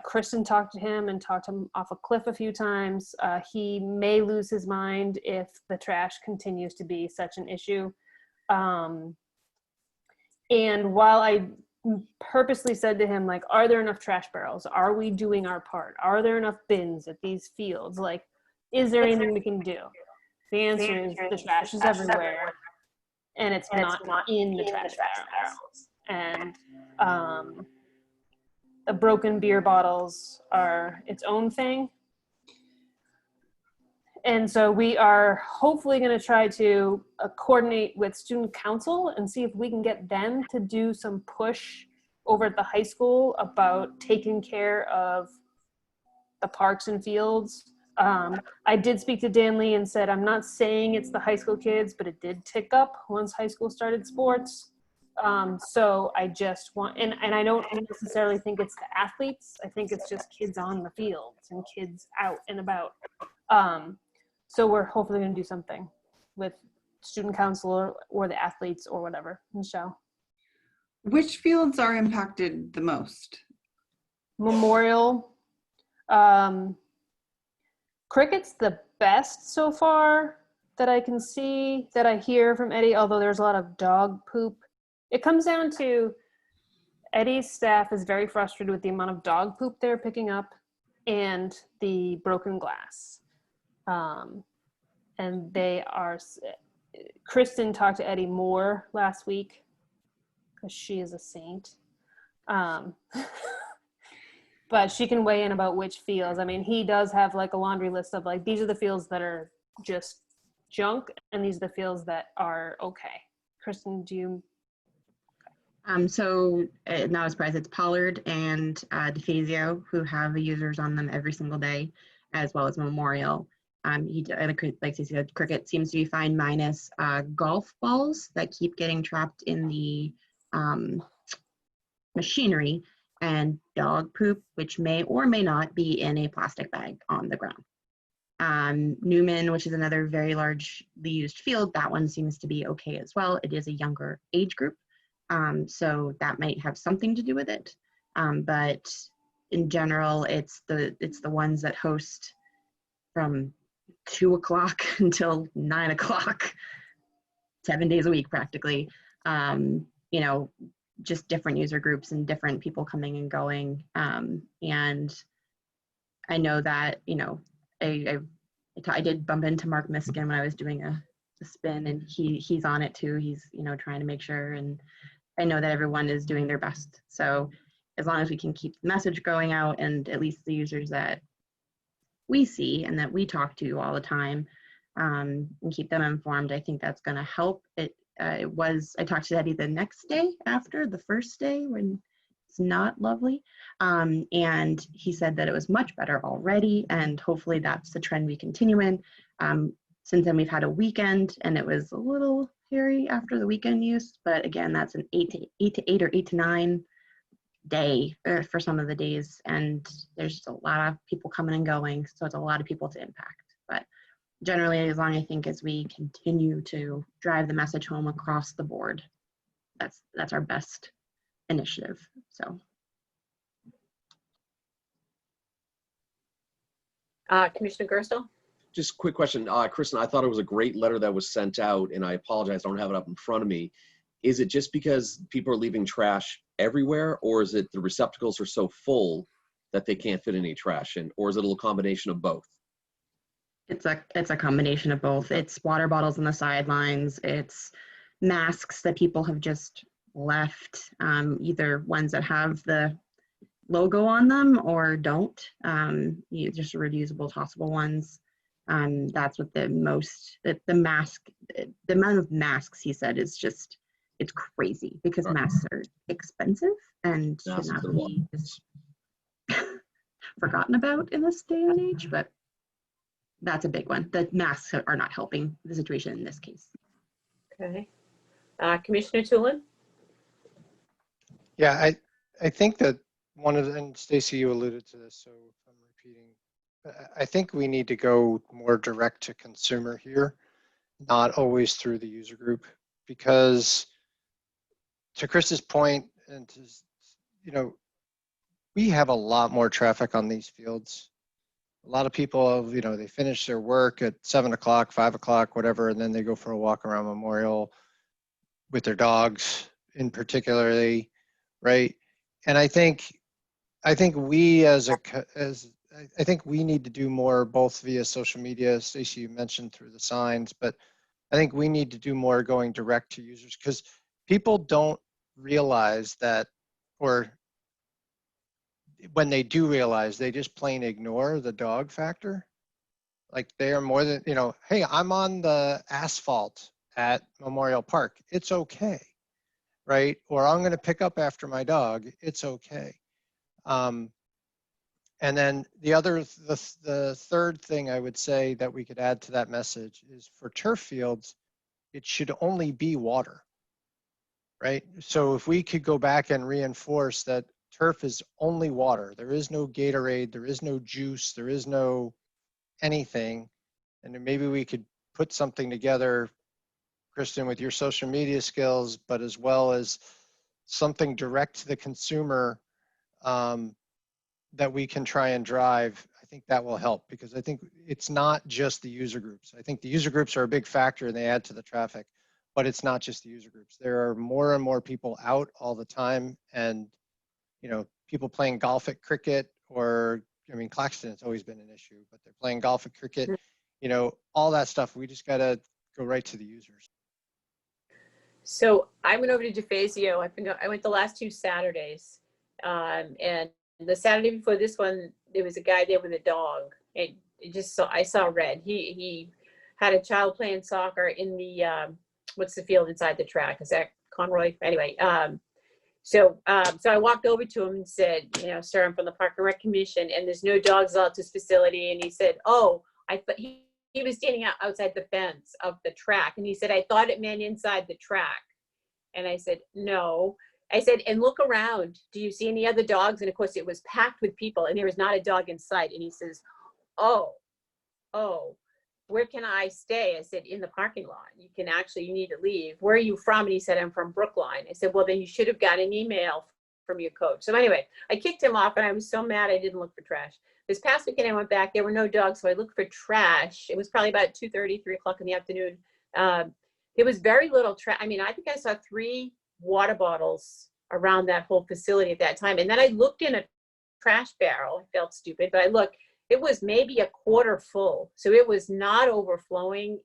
Kristen talked to him and talked him off a cliff a few times. He may lose his mind if the trash continues to be such an issue. And while I purposely said to him, like, are there enough trash barrels? Are we doing our part? Are there enough bins at these fields? Like, is there anything we can do? The answer is the trash is everywhere, and it's not in the trash barrels. And the broken beer bottles are its own thing. And so we are hopefully going to try to coordinate with student council and see if we can get them to do some push over at the high school about taking care of the parks and fields. I did speak to Dan Lee and said, I'm not saying it's the high school kids, but it did tick up once high school started sports. So I just want, and I don't necessarily think it's the athletes. I think it's just kids on the fields and kids out and about. So we're hopefully going to do something with student council or the athletes or whatever. Michelle? Which fields are impacted the most? Memorial. Cricket's the best so far that I can see, that I hear from Eddie, although there's a lot of dog poop. It comes down to Eddie's staff is very frustrated with the amount of dog poop they're picking up and the broken glass. And they are, Kristen talked to Eddie more last week because she is a saint. But she can weigh in about which fields. I mean, he does have like a laundry list of like, these are the fields that are just junk and these are the fields that are okay. Kristen, do you? So not a surprise, it's Pollard and DeFazio who have users on them every single day, as well as Memorial. Like you said, cricket seems to be fine, minus golf balls that keep getting trapped in the machinery, and dog poop, which may or may not be in a plastic bag on the ground. Newman, which is another very largely used field, that one seems to be okay as well. It is a younger age group, so that might have something to do with it. But in general, it's the ones that host from 2 o'clock until 9 o'clock, 7 days a week practically. You know, just different user groups and different people coming and going. And I know that, you know, I did bump into Mark Miskin when I was doing a spin, and he's on it too. He's, you know, trying to make sure, and I know that everyone is doing their best. So as long as we can keep the message going out, and at least the users that we see and that we talk to all the time, and keep them informed, I think that's going to help. I talked to Eddie the next day after the first day when it's not lovely. And he said that it was much better already, and hopefully that's the trend we continue in. Since then we've had a weekend, and it was a little hairy after the weekend use, but again, that's an 8 to 8 or 8 to 9 day for some of the days, and there's a lot of people coming and going, so it's a lot of people to impact. But generally, as long as we continue to drive the message home across the board, that's our best initiative. So Commissioner Gerstle? Just a quick question. Kristen, I thought it was a great letter that was sent out, and I apologize, I don't have it up in front of me. Is it just because people are leaving trash everywhere, or is it the receptacles are so full that they can't fit any trash in, or is it a little combination of both? it's a combination of both. It's water bottles on the sidelines. It's masks that people have just left, either ones that have the logo on them or don't, just reusable, tossable ones. That's what the amount of masks, he said, is just, it's crazy because masks are expensive and should not be just forgotten about in this day and age, but that's a big one. The masks are not helping the situation in this case. Okay. Commissioner Tulin? Yeah, I think that and Stacy, you alluded to this, so if I'm repeating, I think we need to go more direct to consumer here, not always through the user group, because to Chris's point, and to, you know, we have a lot more traffic on these fields. A lot of people, you know, they finish their work at 7 o'clock, 5 o'clock, whatever, and then they go for a walk around Memorial with their dogs in particularly, right? And I think we I think we need to do more both via social media. Stacey, you mentioned through the signs, but I think we need to do more going direct to users, because people don't realize that, or when they do realize, they just plain ignore the dog factor. Like, they are more than, you know, hey, I'm on the asphalt at Memorial Park. It's okay, right? Or I'm going to pick up after my dog. It's okay. And then the third thing I would say that we could add to that message is, for turf fields, it should only be water, right? So if we could go back and reinforce that turf is only water, there is no Gatorade, there is no juice, there is no anything, and then maybe we could put something together, Kristen, with your social media skills, but as well as something direct to the consumer, that we can try and drive. I think that will help, because I think it's not just the user groups. I think the user groups are a big factor and they add to the traffic, but it's not just the user groups. There are more and more people out all the time, and, you know, people playing golf at cricket, or, I mean, Claxton, it's always been an issue, but they're playing golf at cricket, you know, all that stuff. We just got to go right to the users. So I went over to DeFazio. I went the last 2 Saturdays, and the Saturday before this one, there was a guy there with a dog. I saw red. He had a child playing soccer in the what's the field inside the track? Is that Conroy? Anyway, so I walked over to him and said, you know, sir, I'm from the Park and Rec Commission, and there's no dogs allowed to this facility. And he said, oh, I thought he was standing outside the fence of the track, and he said, I thought it meant inside the track. And I said, no. I said, and look around. Do you see any other dogs? And of course, it was packed with people, and there was not a dog in sight. And he says, oh, where can I stay? I said, in the parking lot. You need to leave. Where are you from? And he said, I'm from Brookline. I said, well, then you should have got an email from your coach. So anyway, I kicked him off, and I was so mad I didn't look for trash. This past weekend, I went back. There were no dogs, so I looked for trash. It was probably about 2:30, 3 o'clock in the afternoon. There was very little trash. I mean, I think I saw 3 water bottles around that whole facility at that time. And then I looked in a trash barrel. I felt stupid, but I looked. It was maybe a quarter full, so it was not overflowing.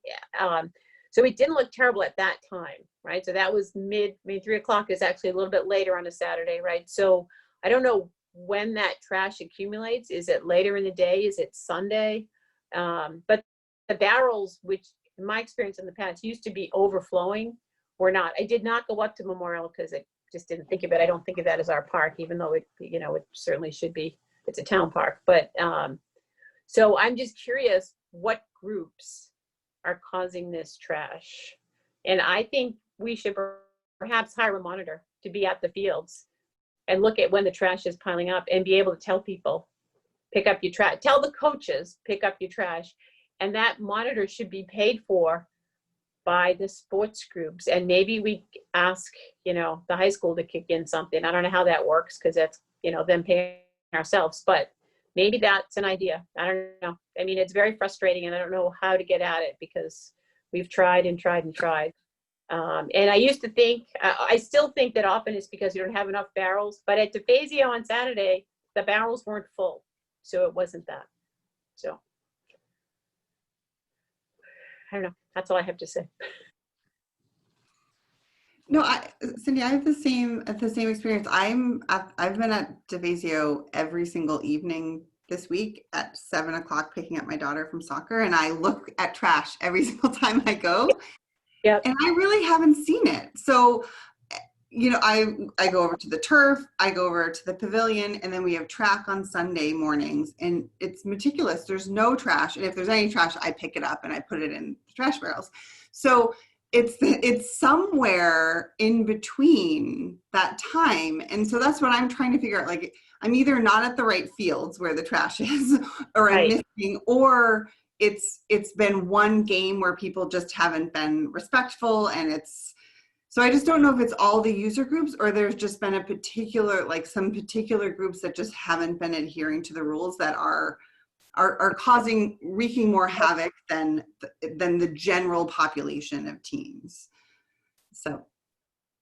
So it didn't look terrible at that time, right? So that was maybe 3 o'clock is actually a little bit later on a Saturday, right? So I don't know when that trash accumulates. Is it later in the day? Is it Sunday? But the barrels, which in my experience in the past used to be overflowing, were not. I did not go up to Memorial because I just didn't think of it. I don't think of that as our park, even though it, you know, it certainly should be. It's a town park. But so I'm just curious what groups are causing this trash. And I think we should perhaps hire a monitor to be at the fields and look at when the trash is piling up and be able to tell people, pick up your trash, tell the coaches, pick up your trash. And that monitor should be paid for by the sports groups. And maybe we ask, you know, the high school to kick in something. I don't know how that works because that's, you know, them paying ourselves, but maybe that's an idea. I don't know. I mean, it's very frustrating and I don't know how to get at it because we've tried and tried and tried. And I used to think, I still think that often it's because you don't have enough barrels, but at DeFazio on Saturday, the barrels weren't full. So it wasn't that. So I don't know. That's all I have to say. No, Cindy, I have the same experience. I've been at DeFazio every single evening this week at 7 o'clock picking up my daughter from soccer, and I look at trash every single time I go. Yep. And I really haven't seen it. So, you know, I go over to the turf, I go over to the pavilion, and then we have track on Sunday mornings, and it's meticulous. There's no trash, and if there's any trash, I pick it up and I put it in the trash barrels. So it's somewhere in between that time, and so that's what I'm trying to figure out. Like, I'm either not at the right fields where the trash is, or I'm missing, or it's been one game where people just haven't been respectful, and it's. So I just don't know if it's all the user groups or there's just been a particular, like some particular groups that just haven't been adhering to the rules that are wreaking more havoc than the general population of teens. So.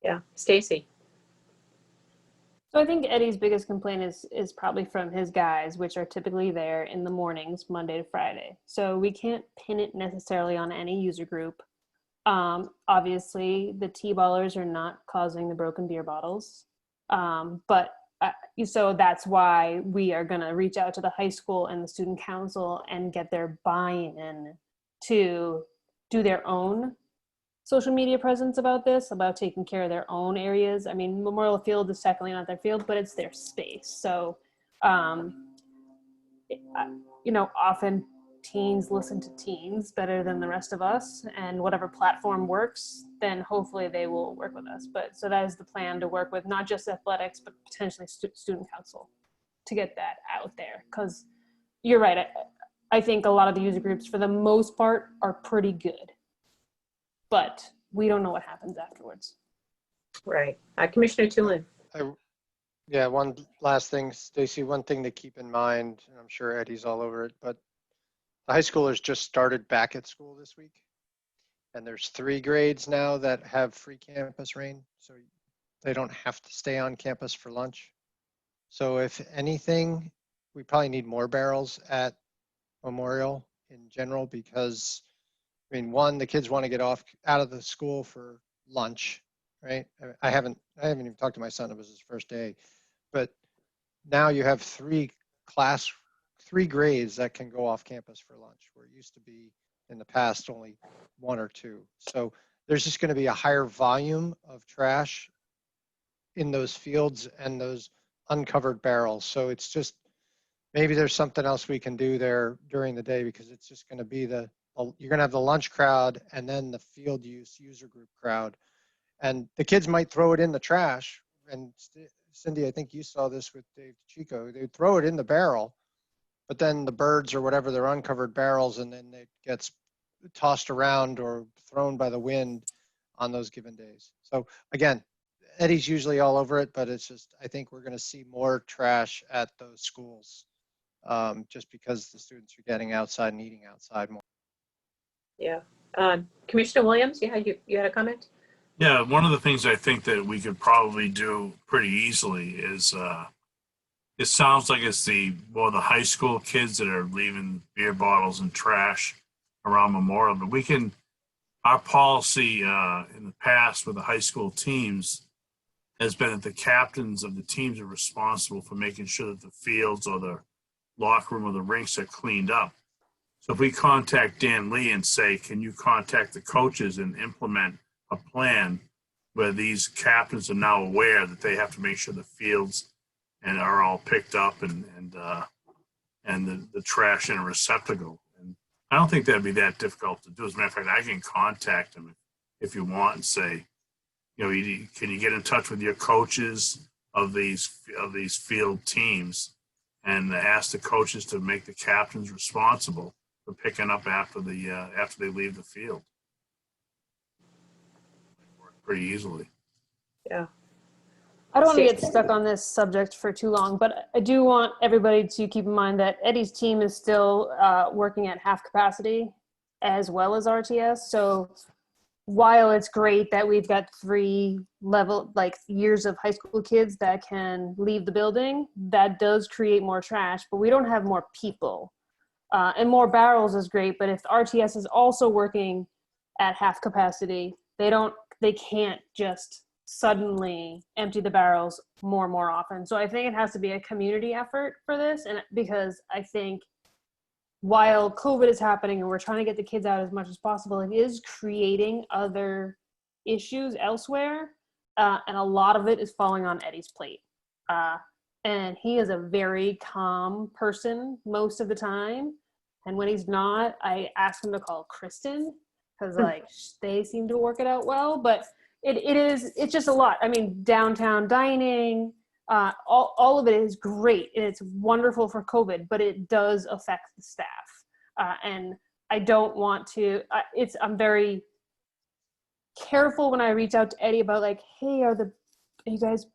Yeah, Stacy. So I think Eddie's biggest complaint is probably from his guys, which are typically there in the mornings, Monday to Friday. So we can't pin it necessarily on any user group. Obviously, the T-ballers are not causing the broken beer bottles, but so that's why we are going to reach out to the high school and the student council and get their buy-in to do their own social media presence about this, about taking care of their own areas. I mean, Memorial Field is technically not their field, but it's their space. So, you know, often teens listen to teens better than the rest of us, and whatever platform works, then hopefully they will work with us. But so that is the plan, to work with not just athletics, but potentially student council to get that out there. Because you're right. I think a lot of the user groups, for the most part, are pretty good. But we don't know what happens afterwards. Right. Commissioner Tulin. Yeah, one last thing, Stacy, one thing to keep in mind, and I'm sure Eddie's all over it, but the high schoolers just started back at school this week. And there's 3 grades now that have free campus reign. So they don't have to stay on campus for lunch. So if anything, we probably need more barrels at Memorial in general, because I mean, one, the kids want to get out of the school for lunch, right? I haven't even talked to my son. It was his first day, but now you have 3 grades that can go off campus for lunch, where it used to be in the past only 1 or 2. So there's just going to be a higher volume of trash in those fields and those uncovered barrels. So it's just, maybe there's something else we can do there during the day, because it's just going to be you're going to have the lunch crowd and then the field user group crowd. And the kids might throw it in the trash. And Cindy, I think you saw this with Dave Chico. They throw it in the barrel, but then the birds or whatever, they're uncovered barrels, and then it gets tossed around or thrown by the wind on those given days. So again, Eddie's usually all over it, but it's just, I think we're going to see more trash at those schools, just because the students are getting outside and eating outside more. Yeah. Commissioner Williams, you had a comment? Yeah, one of the things I think that we could probably do pretty easily is, it sounds like it's the high school kids that are leaving beer bottles and trash around Memorial, but our policy in the past with the high school teams has been that the captains of the teams are responsible for making sure that the fields or the locker room or the rinks are cleaned up. So if we contact Dan Lee and say, can you contact the coaches and implement a plan where these captains are now aware that they have to make sure the fields and are all picked up and the trash in a receptacle. And I don't think that'd be that difficult to do. As a matter of fact, I can contact them if you want and say, can you get in touch with your coaches of these field teams and ask the coaches to make the captains responsible for picking up after they leave the field? Pretty easily. Yeah. I don't want to get stuck on this subject for too long, but I do want everybody to keep in mind that Eddie's team is still working at half capacity as well as RTS. So while it's great that we've got 3 years of high school kids that can leave the building, that does create more trash, but we don't have more people. And more barrels is great, but if RTS is also working at half capacity, they can't just suddenly empty the barrels more and more often. So I think it has to be a community effort for this, and because I think while COVID is happening and we're trying to get the kids out as much as possible, it is creating other issues elsewhere, and a lot of it is falling on Eddie's plate. And he is a very calm person most of the time, and when he's not, I ask him to call Kristen, because they seem to work it out well, but it's just a lot. I mean, downtown dining, all of it is great, and it's wonderful for COVID, but it does affect the staff. And I don't want to, I'm very careful when I reach out to Eddie about hey, are you guys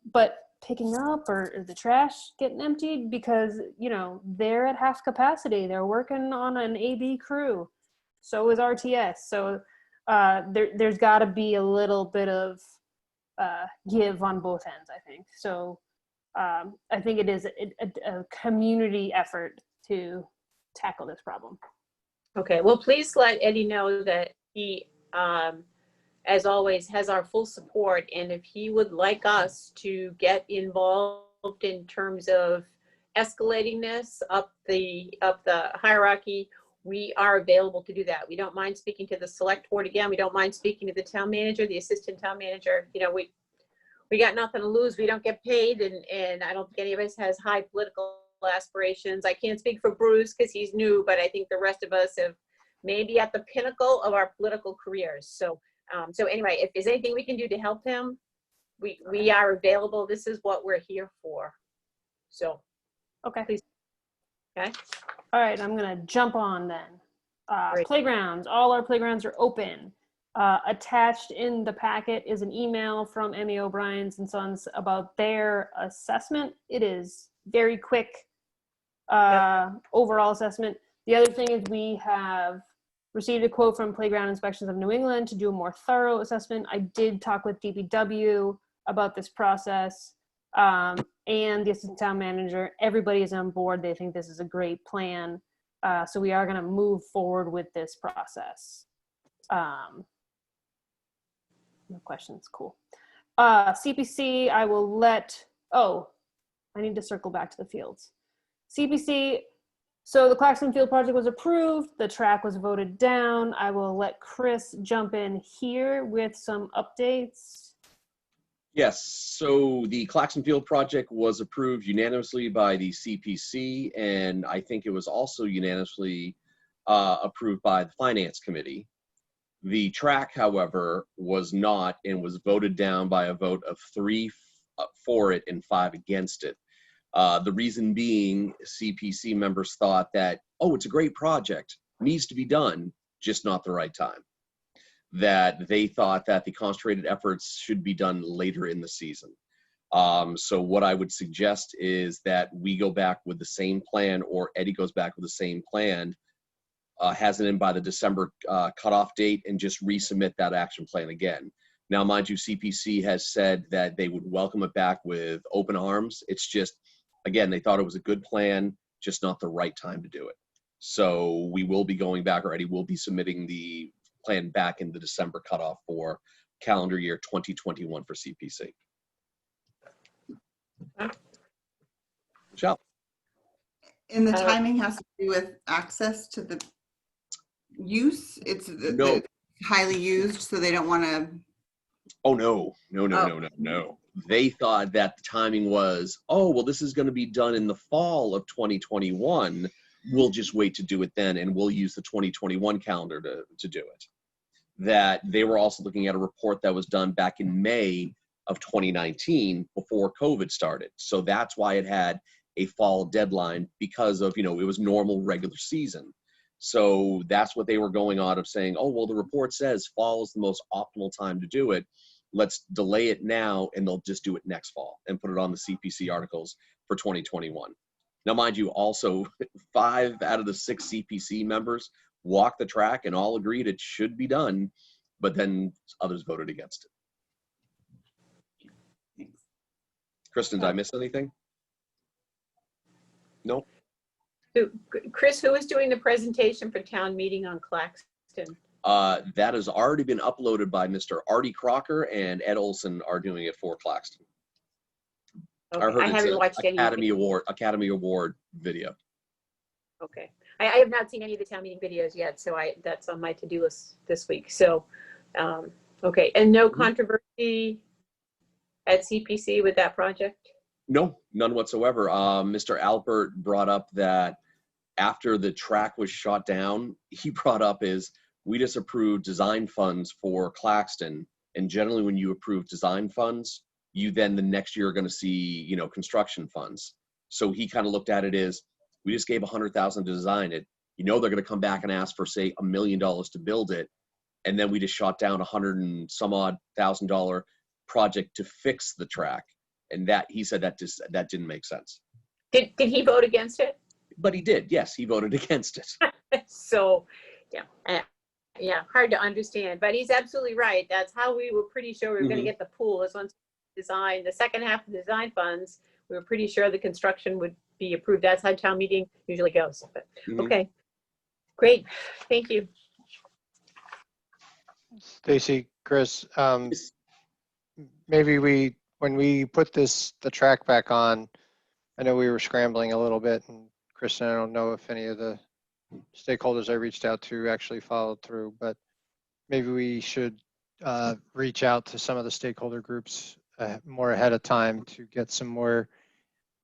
picking up or the trash getting emptied? Because, they're at half capacity. They're working on an AB crew. So is RTS. So there's got to be a little bit of give on both ends, I think. So I think it is a community effort to tackle this problem. Okay, well, please let Eddie know that he, as always, has our full support. And if he would like us to get involved in terms of escalating this up the hierarchy, we are available to do that. We don't mind speaking to the select board again. We don't mind speaking to the town manager, the assistant town manager. We got nothing to lose. We don't get paid, and I don't think any of us has high political aspirations. I can't speak for Bruce because he's new, but I think the rest of us have maybe at the pinnacle of our political careers. So anyway, if there's anything we can do to help him, we are available. This is what we're here for. So, okay, please. Okay. All right, I'm gonna jump on then. Playgrounds, all our playgrounds are open. Attached in the packet is an email from Emmy O'Brien's and Sons about their assessment. It is very quick overall assessment. The other thing is we have received a quote from Playground Inspections of New England to do a more thorough assessment. I did talk with DPW about this process, and the assistant town manager. Everybody is on board. They think this is a great plan. So we are going to move forward with this process. No questions. Cool. CPC, I will let, I need to circle back to the fields. CPC, so the Clackson Field project was approved. The track was voted down. I will let Chris jump in here with some updates. Yes, so the Clackson Field project was approved unanimously by the CPC, and I think it was also unanimously approved by the Finance Committee. The track, however, was not, and was voted down by a vote of 3 for it and 5 against it. The reason being, CPC members thought that, it's a great project, needs to be done, just not the right time. That they thought that the concentrated efforts should be done later in the season. So what I would suggest is that we go back with the same plan, or Eddie goes back with the same plan, has it in by the December cutoff date, and just resubmit that action plan again. Now, mind you, CPC has said that they would welcome it back with open arms. It's just, again, they thought it was a good plan, just not the right time to do it. So we will be going back already. We'll be submitting the plan back in the December cutoff for calendar year 2021 for CPC. Michelle. And the timing has to do with access to the use. It's No. highly used, so they don't want to. Oh, no. They thought that the timing was, oh, well, this is going to be done in the fall of 2021. We'll just wait to do it then, and we'll use the 2021 calendar to do it. That they were also looking at a report that was done back in May of 2019 before COVID started. So that's why it had a fall deadline, because of, it was normal regular season. So that's what they were going on of saying, oh, well, the report says fall is the most optimal time to do it. Let's delay it now, and they'll just do it next fall and put it on the CPC articles for 2021. Now, mind you, also 5 out of the 6 CPC members walked the track and all agreed it should be done, but then others voted against it. Kristen, did I miss anything? No? Chris, who is doing the presentation for town meeting on Claxton? That has already been uploaded by Mr. Artie Crocker, and Ed Olson are doing it for Claxton. Okay. I haven't watched any Academy Award video. Okay. I have not seen any of the town meeting videos yet, so that's on my to-do list this week. So, okay. And no controversy at CPC with that project? No, none whatsoever. Mr. Alpert brought up that after the track was shot down, he brought up we just approved design funds for Claxton. And generally when you approve design funds, you then the next year are going to see, construction funds. So he kind of looked at it as, we just gave $100,000 to design it. They're going to come back and ask for, say, $1 million to build it. And then we just shot down $100,000 and some odd project to fix the track. And that, he said that didn't make sense. Did he vote against it? But he did. Yes, he voted against it. So, yeah, hard to understand. But he's absolutely right. That's how we were pretty sure we were going to get the pool, is once we design the second half of the design funds, we were pretty sure the construction would be approved. That's how town meeting usually goes. But, okay, great. Thank you. Stacy, Chris, maybe when we put the track back on, I know we were scrambling a little bit, and Kristen, I don't know if any of the stakeholders I reached out to actually followed through, but maybe we should reach out to some of the stakeholder groups more ahead of time to get some more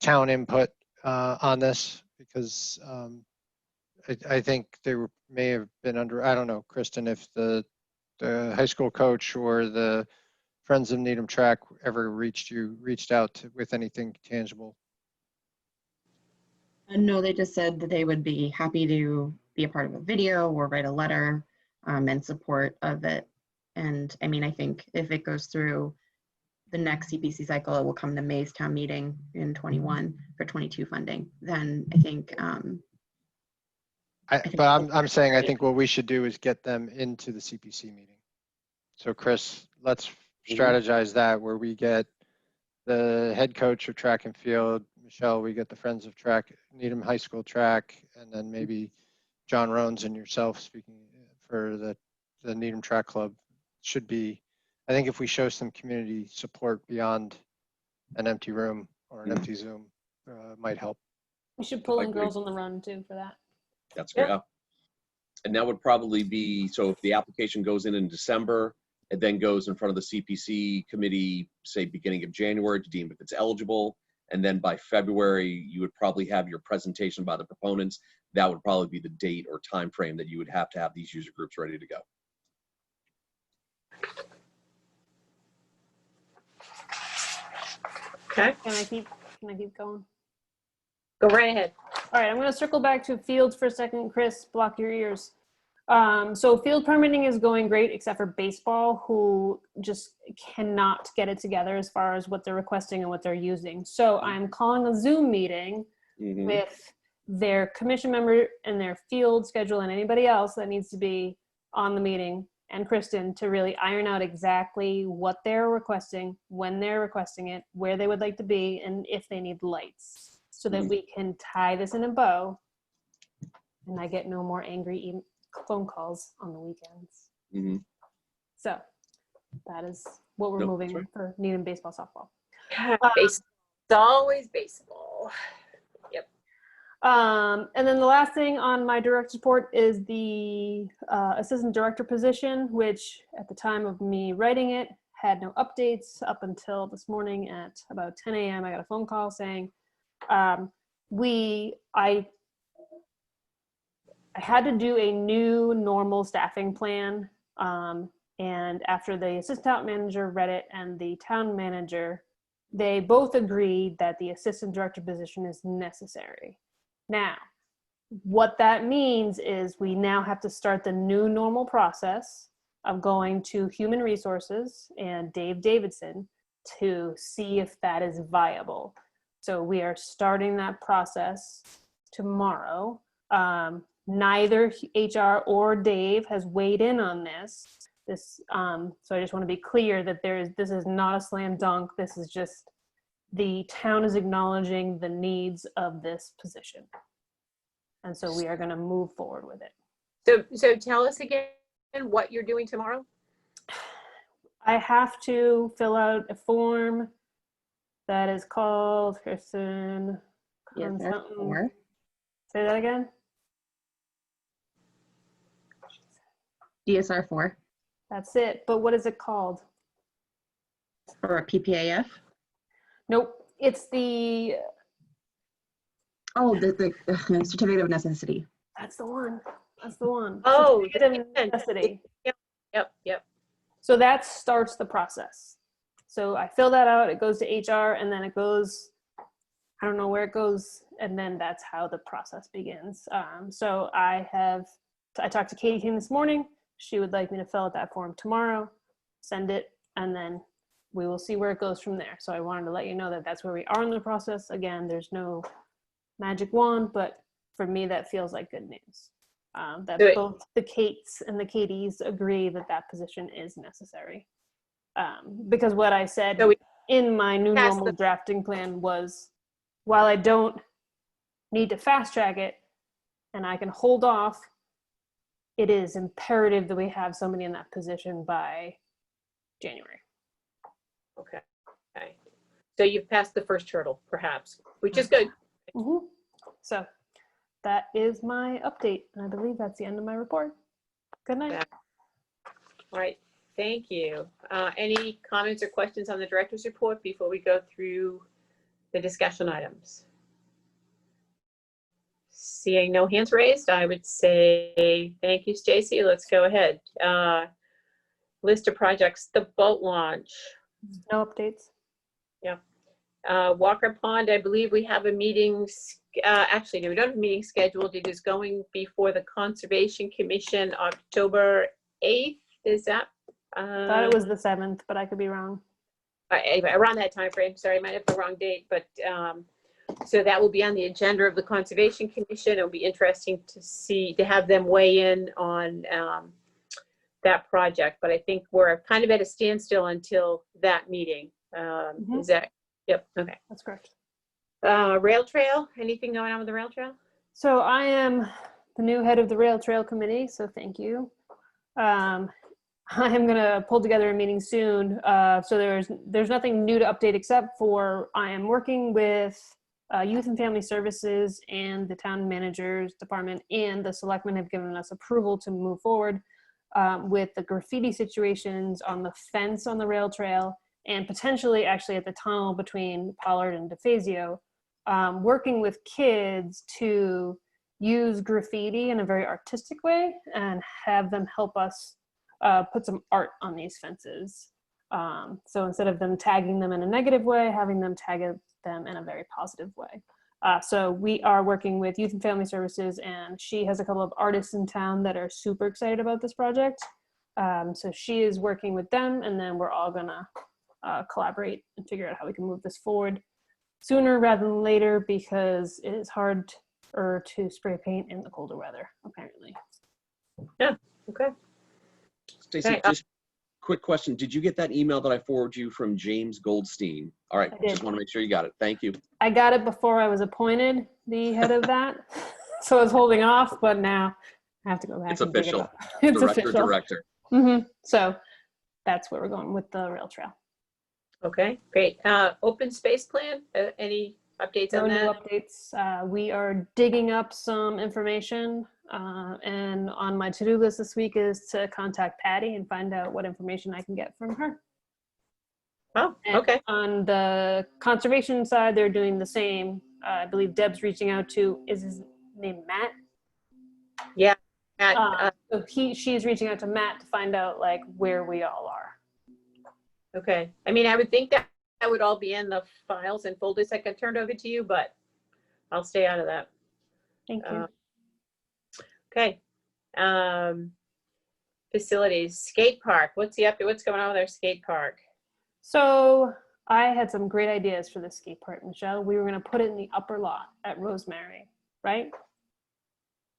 town input on this, because I think they may have been I don't know, Kristen, if the high school coach or the Friends of Needham Track ever reached out with anything tangible. No, they just said that they would be happy to be a part of a video or write a letter in support of it. And I mean, I think if it goes through the next CPC cycle, it will come to May's town meeting in 21 for 22 funding. Then I think. I'm saying I think what we should do is get them into the CPC meeting. So Chris, let's strategize that, where we get the head coach of track and field, Michelle, we get the Friends of Track, Needham High School track, and then maybe John Rones and yourself speaking for the Needham Track Club. Should be, I think if we show some community support beyond an empty room or an empty Zoom, might help. We should pull in Girls on the Run too for that. That's great. Yeah. And that would probably be, so if the application goes in December, it then goes in front of the CPC committee, say beginning of January, to deem if it's eligible. And then by February, you would probably have your presentation by the proponents. That would probably be the date or time frame that you would have to have these user groups ready to go. Okay. Can I keep going? Go right ahead. All right, I'm going to circle back to fields for a second. Chris, block your ears. So field permitting is going great, except for baseball, who just cannot get it together as far as what they're requesting and what they're using. So I'm calling a Zoom meeting with their commission member and their field schedule and anybody else that needs to be on the meeting and Kristen to really iron out exactly what they're requesting, when they're requesting it, where they would like to be, and if they need lights, so that we can tie this in a bow and I get no more angry phone calls on the weekends. Mm-hmm. So that is what we're moving right. for Needham baseball, softball. It's always baseball. Yep. And then the last thing on my direct report is the assistant director position, which at the time of me writing it had no updates up until this morning at about 10 a.m. I got a phone call saying I had to do a new normal staffing plan. And after the assistant town manager read it and the town manager, they both agreed that the assistant director position is necessary. Now, what that means is we now have to start the new normal process of going to human resources and Dave Davidson to see if that is viable. So we are starting that process tomorrow. Neither HR or Dave has weighed in on this. So I just want to be clear that this is not a slam dunk. This is just the town is acknowledging the needs of this position. And so we are going to move forward with it. So tell us again what you're doing tomorrow. I have to fill out a form that is called, Kristen, DSR-4. say that again? DSR-4 That's it. But what is it called? or a PPAF. Nope. It's the, Oh, the certificate of necessity. that's the one. That's the one. Oh, Certificate of necessity. Yep. So that starts the process. So I fill that out, it goes to HR, and then it goes, I don't know where it goes, and then that's how the process begins. So I talked to Katie King this morning. She would like me to fill out that form tomorrow, send it, and then we will see where it goes from there. So I wanted to let you know that that's where we are in the process. Again, there's no magic wand, but for me, that feels like good news. That both the Kates and the Katies agree that that position is necessary. Because what I said in my new normal drafting plan was, while I don't need to fast track it and I can hold off, it is imperative that we have somebody in that position by January. Okay. So you've passed the first hurdle, perhaps, which is good. Mm-hmm. So that is my update. And I believe that's the end of my report. Good night. All right. Thank you. Any comments or questions on the director's report before we go through the discussion items? Seeing no hands raised, I would say thank you, Stacy. Let's go ahead. List of projects, the boat launch. No updates. Yeah. Walker Pond, I believe we have a meeting. Actually, no, we don't have a meeting scheduled. It is going before the Conservation Commission October 8th. Is that? I thought it was the 7th, but I could be wrong. Anyway, around that time frame. Sorry, I might have the wrong date, but so that will be on the agenda of the Conservation Commission. It'll be interesting to have them weigh in on that project. But I think we're kind of at a standstill until that meeting. Is that? Yep. Okay. That's correct. Rail Trail. Anything going on with the Rail Trail? So I am the new head of the Rail Trail Committee. So thank you. I am going to pull together a meeting soon. So there's nothing new to update except for I am working with Youth and Family Services and the town manager's department, and the selectmen have given us approval to move forward with the graffiti situations on the fence on the rail trail and potentially actually at the tunnel between Pollard and DeFazio, working with kids to use graffiti in a very artistic way and have them help us put some art on these fences. So instead of them tagging them in a negative way, having them tag them in a very positive way. So we are working with Youth and Family Services, and she has a couple of artists in town that are super excited about this project. So she is working with them, and then we're all gonna collaborate and figure out how we can move this forward sooner rather than later, because it is hard to spray paint in the colder weather, apparently. Yeah, okay. Stacy, Okay. just quick question. Did you get that email that I forwarded you from James Goldstein? All right, I did. just want to make sure you got it. Thank you. I got it before I was appointed the head of that, so I was holding off, but now I have to go back It's and dig it official. up. It's Director, official. director. So that's where we're going with the rail trail. Okay, great. Open space plan, any updates No on new that? updates. We are digging up some information, and on my to-do list this week is to contact Patty and find out what information I can get from her. Oh, And okay. on the conservation side, they're doing the same. I believe Deb's reaching out to, is his name Matt? Yeah. Matt, So she's reaching out to Matt to find out like where we all are. okay. I mean, I would think that would all be in the files and folders I could turn over to you, but I'll stay out of that. Thank you. Okay. Facilities, skate park. What's the update? What's going on with our skate park? So I had some great ideas for the skate park, Michelle. We were going to put it in the upper lot at Rosemary, right?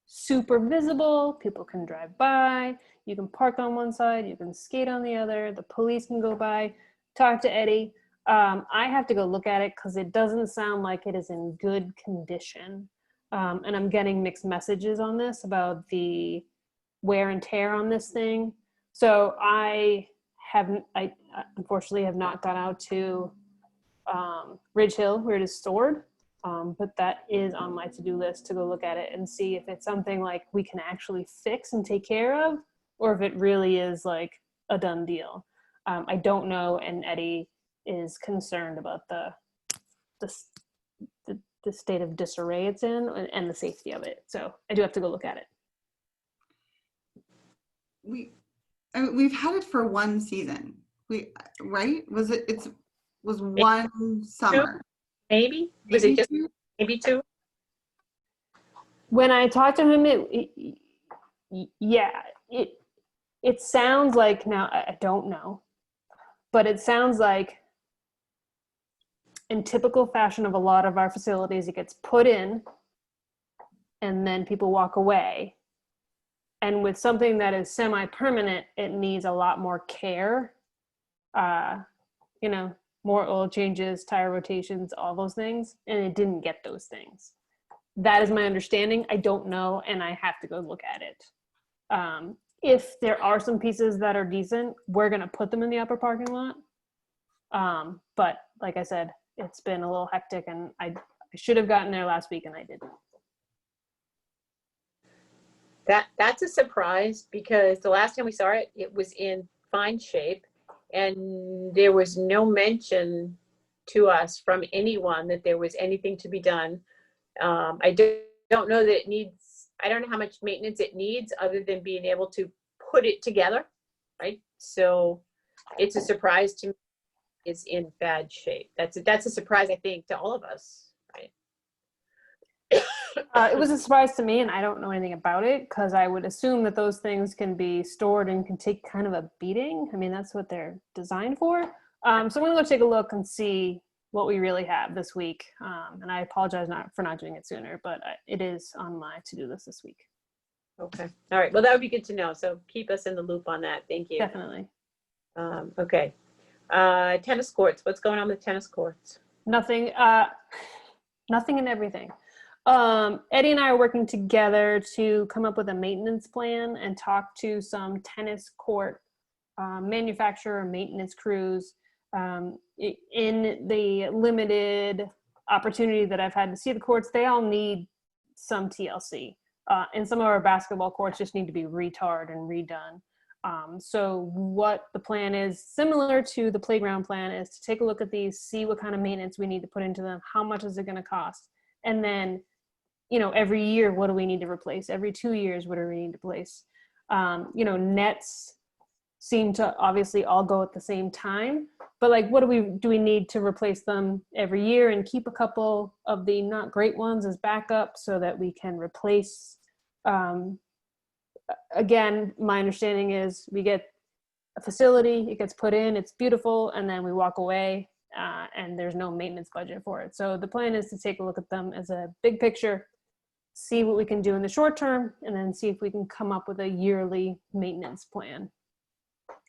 Super visible. People can drive by. You can park on one side. You can skate on the other. The police can go by. Talk to Eddie. I have to go look at it because it doesn't sound like it is in good condition. And I'm getting mixed messages on this about the wear and tear on this thing. So I unfortunately have not gone out to Ridge Hill where it is stored, but that is on my to-do list to go look at it and see if it's something like we can actually fix and take care of, or if it really is like a done deal. I don't know, and Eddie is concerned about the state of disarray it's in and the safety of it. So I do have to go look at it. We've had it for one season. Right? Was one summer? Maybe? Was it just two? maybe two? When I talked to him, it sounds like, now I don't know, but it sounds like in typical fashion of a lot of our facilities, it gets put in and then people walk away. And with something that is semi-permanent, it needs a lot more care. More oil changes, tire rotations, all those things. And it didn't get those things. That is my understanding. I don't know, and I have to go look at it. If there are some pieces that are decent, we're going to put them in the upper parking lot. But like I said, it's been a little hectic, and I should have gotten there last week, and I didn't. That's a surprise because the last time we saw it, it was in fine shape, and there was no mention to us from anyone that there was anything to be done. I don't know that it needs, I don't know how much maintenance it needs other than being able to put it together, right? So it's a surprise to me it's in bad shape. That's a surprise, I think, to all of us, right? It was a surprise to me, and I don't know anything about it because I would assume that those things can be stored and can take kind of a beating. I mean, that's what they're designed for. So I'm going to go take a look and see what we really have this week. And I apologize for not doing it sooner, but it is on my to-do list this week. Okay. All right. Well, that would be good to know. So keep us in the loop on that. Thank you. Definitely. Okay. Tennis courts. What's going on with tennis courts? Nothing and everything. Eddie and I are working together to come up with a maintenance plan and talk to some tennis court manufacturer maintenance crews. In the limited opportunity that I've had to see the courts, they all need some TLC. And some of our basketball courts just need to be retarred and redone. So what the plan is, similar to the playground plan, is to take a look at these, see what kind of maintenance we need to put into them, how much is it going to cost, and then every year, what do we need to replace? Every 2 years, what do we need to replace? Nets seem to obviously all go at the same time, but like, what do we need to replace them every year and keep a couple of the not great ones as backup so that we can replace. Again, my understanding is we get a facility, it gets put in, it's beautiful, and then we walk away, and there's no maintenance budget for it. So the plan is to take a look at them as a big picture, see what we can do in the short term, and then see if we can come up with a yearly maintenance plan.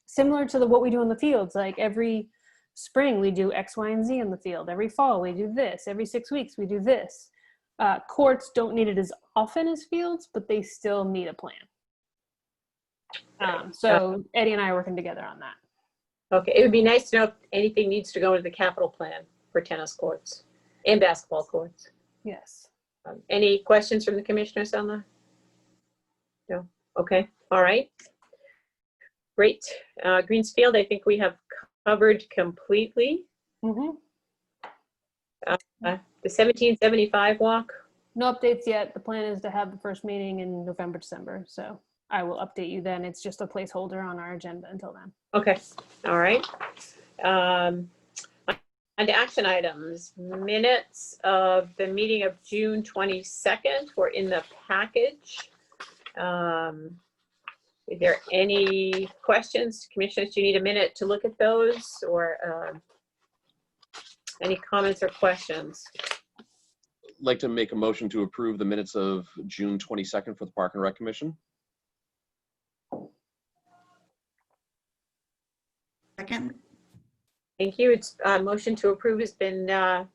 similar to what we do in the fields. Like every spring we do X, Y, and Z in the field. Every fall we do this. Every 6 weeks we do this. Courts don't need it as often as fields, but they still need a plan. So Eddie and I are working together on that. Okay, it would be nice to know if anything needs to go into the capital plan for tennis courts and basketball courts. Yes. Any questions from the commissioners on that? No? Okay, all right. Great. Greensfield, I think we have covered completely. Mm-hmm. The 1775 walk. No updates yet. The plan is to have the first meeting in November, December. So I will update you then. It's just a placeholder on our agenda until then. Okay, all right. On to action items. Minutes of the meeting of June 22nd were in the package. Is there any questions? Commissioners, do you need a minute to look at those, or any comments or questions? I'd like to make a motion to approve the minutes of June 22nd for the Park and Rec Commission. Second. Thank you. It's motion to approve has been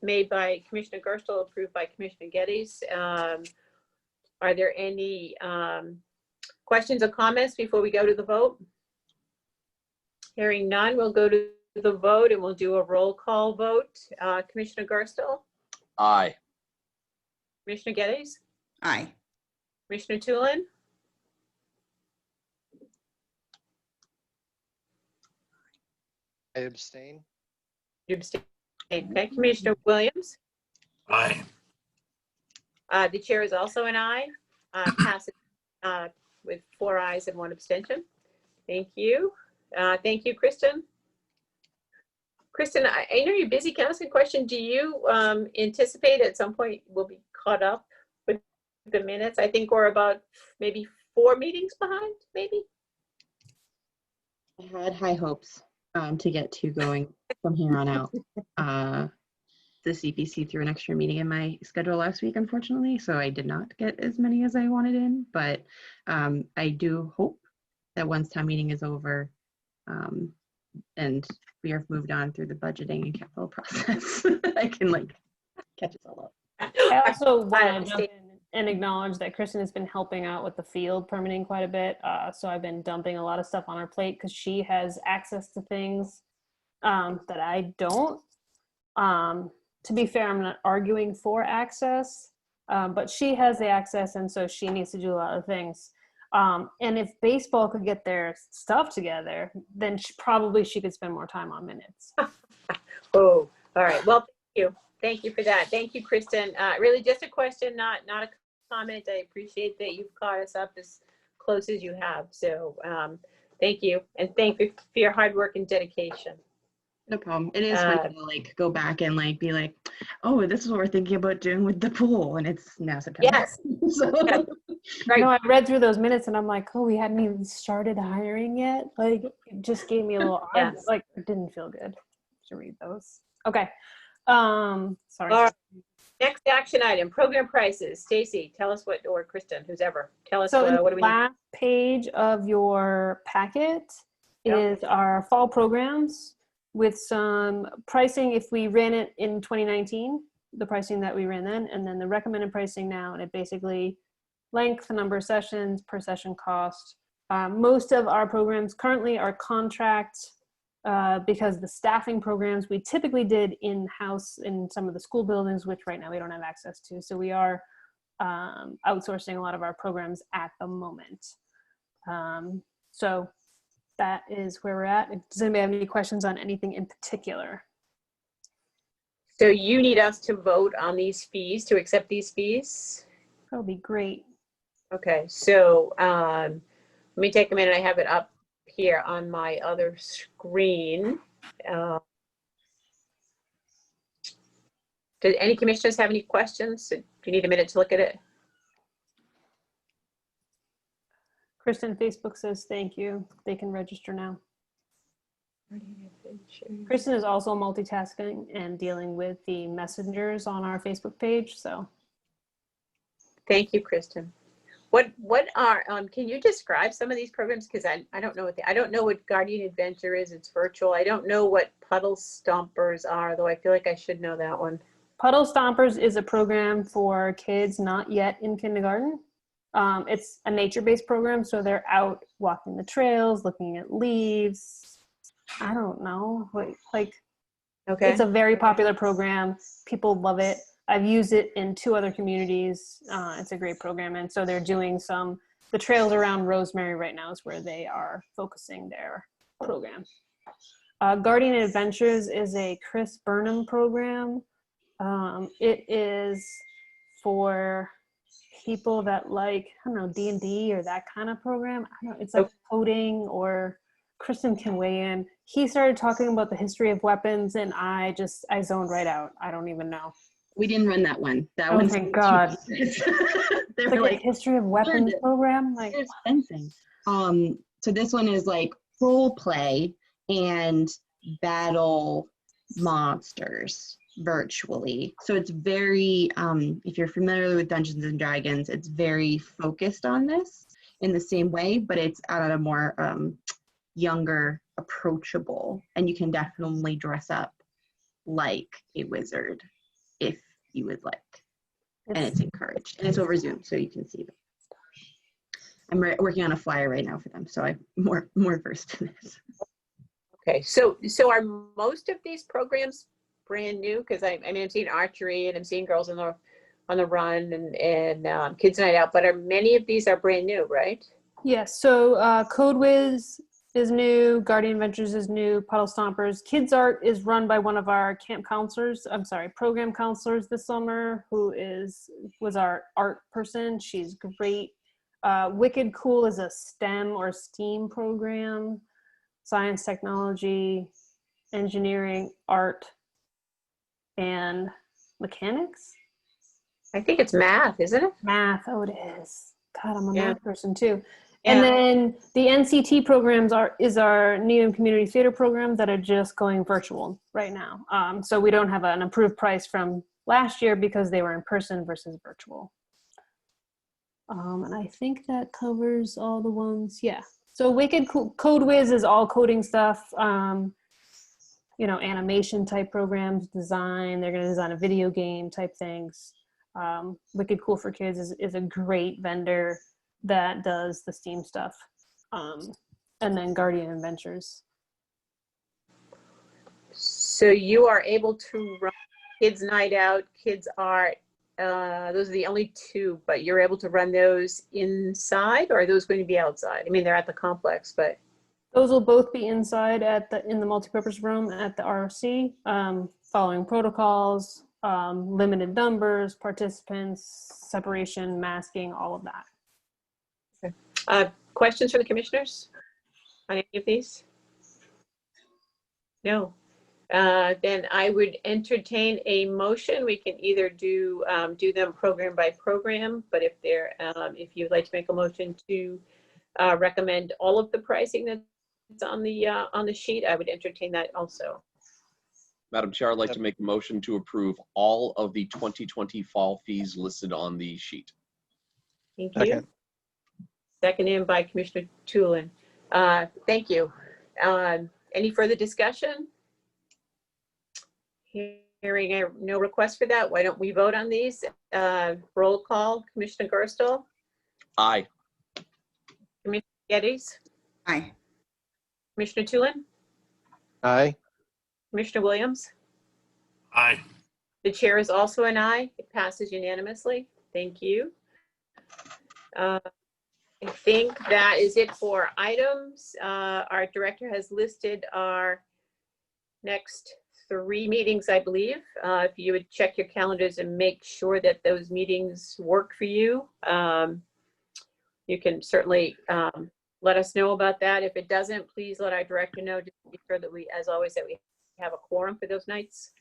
made by Commissioner Gerstle, approved by Commissioner Geddes. Are there any questions or comments before we go to the vote? Hearing none, we'll go to the vote and we'll do a roll call vote. Commissioner Gerstle? Aye. Commissioner Geddes? Aye. Commissioner Tulin? I abstain. You abstain. Okay, Commissioner Williams? Aye. The chair is also an aye. Passes with 4 ayes and 1 abstention. Thank you. Thank you, Kristen. Kristen, I know you're busy. Can I ask a question? Do you anticipate at some point we'll be caught up with the minutes? I think we're about maybe 4 meetings behind, maybe? I had high hopes to get to going from here on out. The CPC threw an extra meeting in my schedule last week, unfortunately, so I did not get as many as I wanted in, but I do hope that once town meeting is over and we have moved on through the budgeting and capital process, I can like catch us all up. I also want to jump in and acknowledge that Kristen has been helping out with the field permitting quite a bit. So I've been dumping a lot of stuff on her plate because she has access to things that I don't. To be fair, I'm not arguing for access, but she has the access, and so she needs to do a lot of things. And if baseball could get their stuff together, then probably she could spend more time on minutes. Oh, all right. Well, thank you. Thank you for that. Thank you, Kristen. Really just a question, not a comment. I appreciate that you've caught us up as close as you have. So thank you. And thank you for your hard work and dedication. No problem. It is fun to like go back and like be like, oh, this is what we're thinking about doing with the pool, and it's now September. Yes. So, Yes. Right. No, I read through those minutes and I'm like, oh, we hadn't even started hiring yet. Like, it just gave me a little, Yes. like, it didn't feel good to read those. Okay. Sorry. All right. Next action item, program prices. Stacy, tell us what, or Kristen, who's ever, tell us So in what the do we need? last page of your packet Yep. is our fall programs with some pricing if we ran it in 2019, the pricing that we ran then, and then the recommended pricing now, and it basically length, the number of sessions, per session cost. Most of our programs currently are contract because the staffing programs we typically did in-house in some of the school buildings, which right now we don't have access to. So we are outsourcing a lot of our programs at the moment. So that is where we're at. Does anybody have any questions on anything in particular? So you need us to vote on these fees, to accept these fees? That would be great. Okay, so let me take a minute. I have it up here on my other screen. Did any commissioners have any questions? Do you need a minute to look at it? Kristen, Facebook says thank you. They can register now. Kristen is also multitasking and dealing with the messengers on our Facebook page. So Thank you, Kristen. What are can you describe some of these programs? Because I don't know I don't know what Guardian Adventure is. It's virtual. I don't know what Puddle Stompers are, though I feel like I should know that one. Puddle Stompers is a program for kids not yet in kindergarten. It's a nature-based program, so they're out walking the trails, looking at leaves. I don't know, like Okay. it's a very popular program. People love it. I've used it in 2 other communities. It's a great program, and so they're doing the trails around Rosemary right now is where they are focusing their program. Guardian Adventures is a Chris Burnham program. It is for people that like, I don't know, D&D or that kind of program. I don't know, it's like coding, or Kristen can weigh in. He started talking about the history of weapons and I zoned right out. I don't even know. We didn't run that one. That Oh, one's thank God. they It's were like a history of weapons program. Like, there's fencing. So this one is like role play and battle monsters virtually. So it's very, if you're familiar with Dungeons and Dragons, it's very focused on this in the same way, but it's at a more younger, approachable, and you can definitely dress up like a wizard if you would like. And it's encouraged, and it's over Zoom, so you can see them. I'm working on a flyer right now for them, so I'm more versed in this. Okay, so are most of these programs brand new? Because I mean, I'm seeing archery and I'm seeing Girls on the Run and Kids Night Out, but are many of these are brand new, right? yes. So Code Whiz is new. Guardian Adventures is new. Puddle Stompers. Kids Art is run by one of our program counselors this summer, who was our art person. She's great. Wicked Cool is a STEM or STEAM program. Science, technology, engineering, art, and mechanics. I think it's math, isn't it? Math. Oh, it is. God, I'm a math person too. Yeah. And then the NCT programs is our Needham Community Theater program that are just going virtual right now. So we don't have an approved price from last year because they were in person versus virtual. And I think that covers all the ones. Yeah. So Wicked Code Whiz is all coding stuff. Animation type programs, design. They're going to design a video game type things. Wicked Cool for Kids is a great vendor that does the STEAM stuff. And then Guardian Adventures. So you are able to run Kids Night Out, Kids Art. Those are the only 2, but you're able to run those inside, or are those going to be outside? I mean, they're at the complex, but those will both be inside in the multipurpose room at the ROC, following protocols, limited numbers, participants, separation, masking, all of that. Questions for the commissioners on any of these? No. Then I would entertain a motion. We can either do them program by program, but if you'd like to make a motion to recommend all of the pricing that's on the sheet, I would entertain that also. Madam Chair, I'd like to make a motion to approve all of the 2020 fall fees listed on the sheet. Thank you. Seconded by Commissioner Tulin. Thank you. Any further discussion? Hearing no request for that, why don't we vote on these? Roll call. Commissioner Gerstle? Aye. Commissioner Geddes? Aye. Commissioner Tulin? Aye. Commissioner Williams? Aye. The chair is also an aye. It passes unanimously. Thank you. I think that is it for items. Our director has listed our next 3 meetings, I believe. If you would check your calendars and make sure that those meetings work for you. You can certainly let us know about that. If it doesn't, please let our director know, just to be sure that we, as always, that we have a quorum for those nights.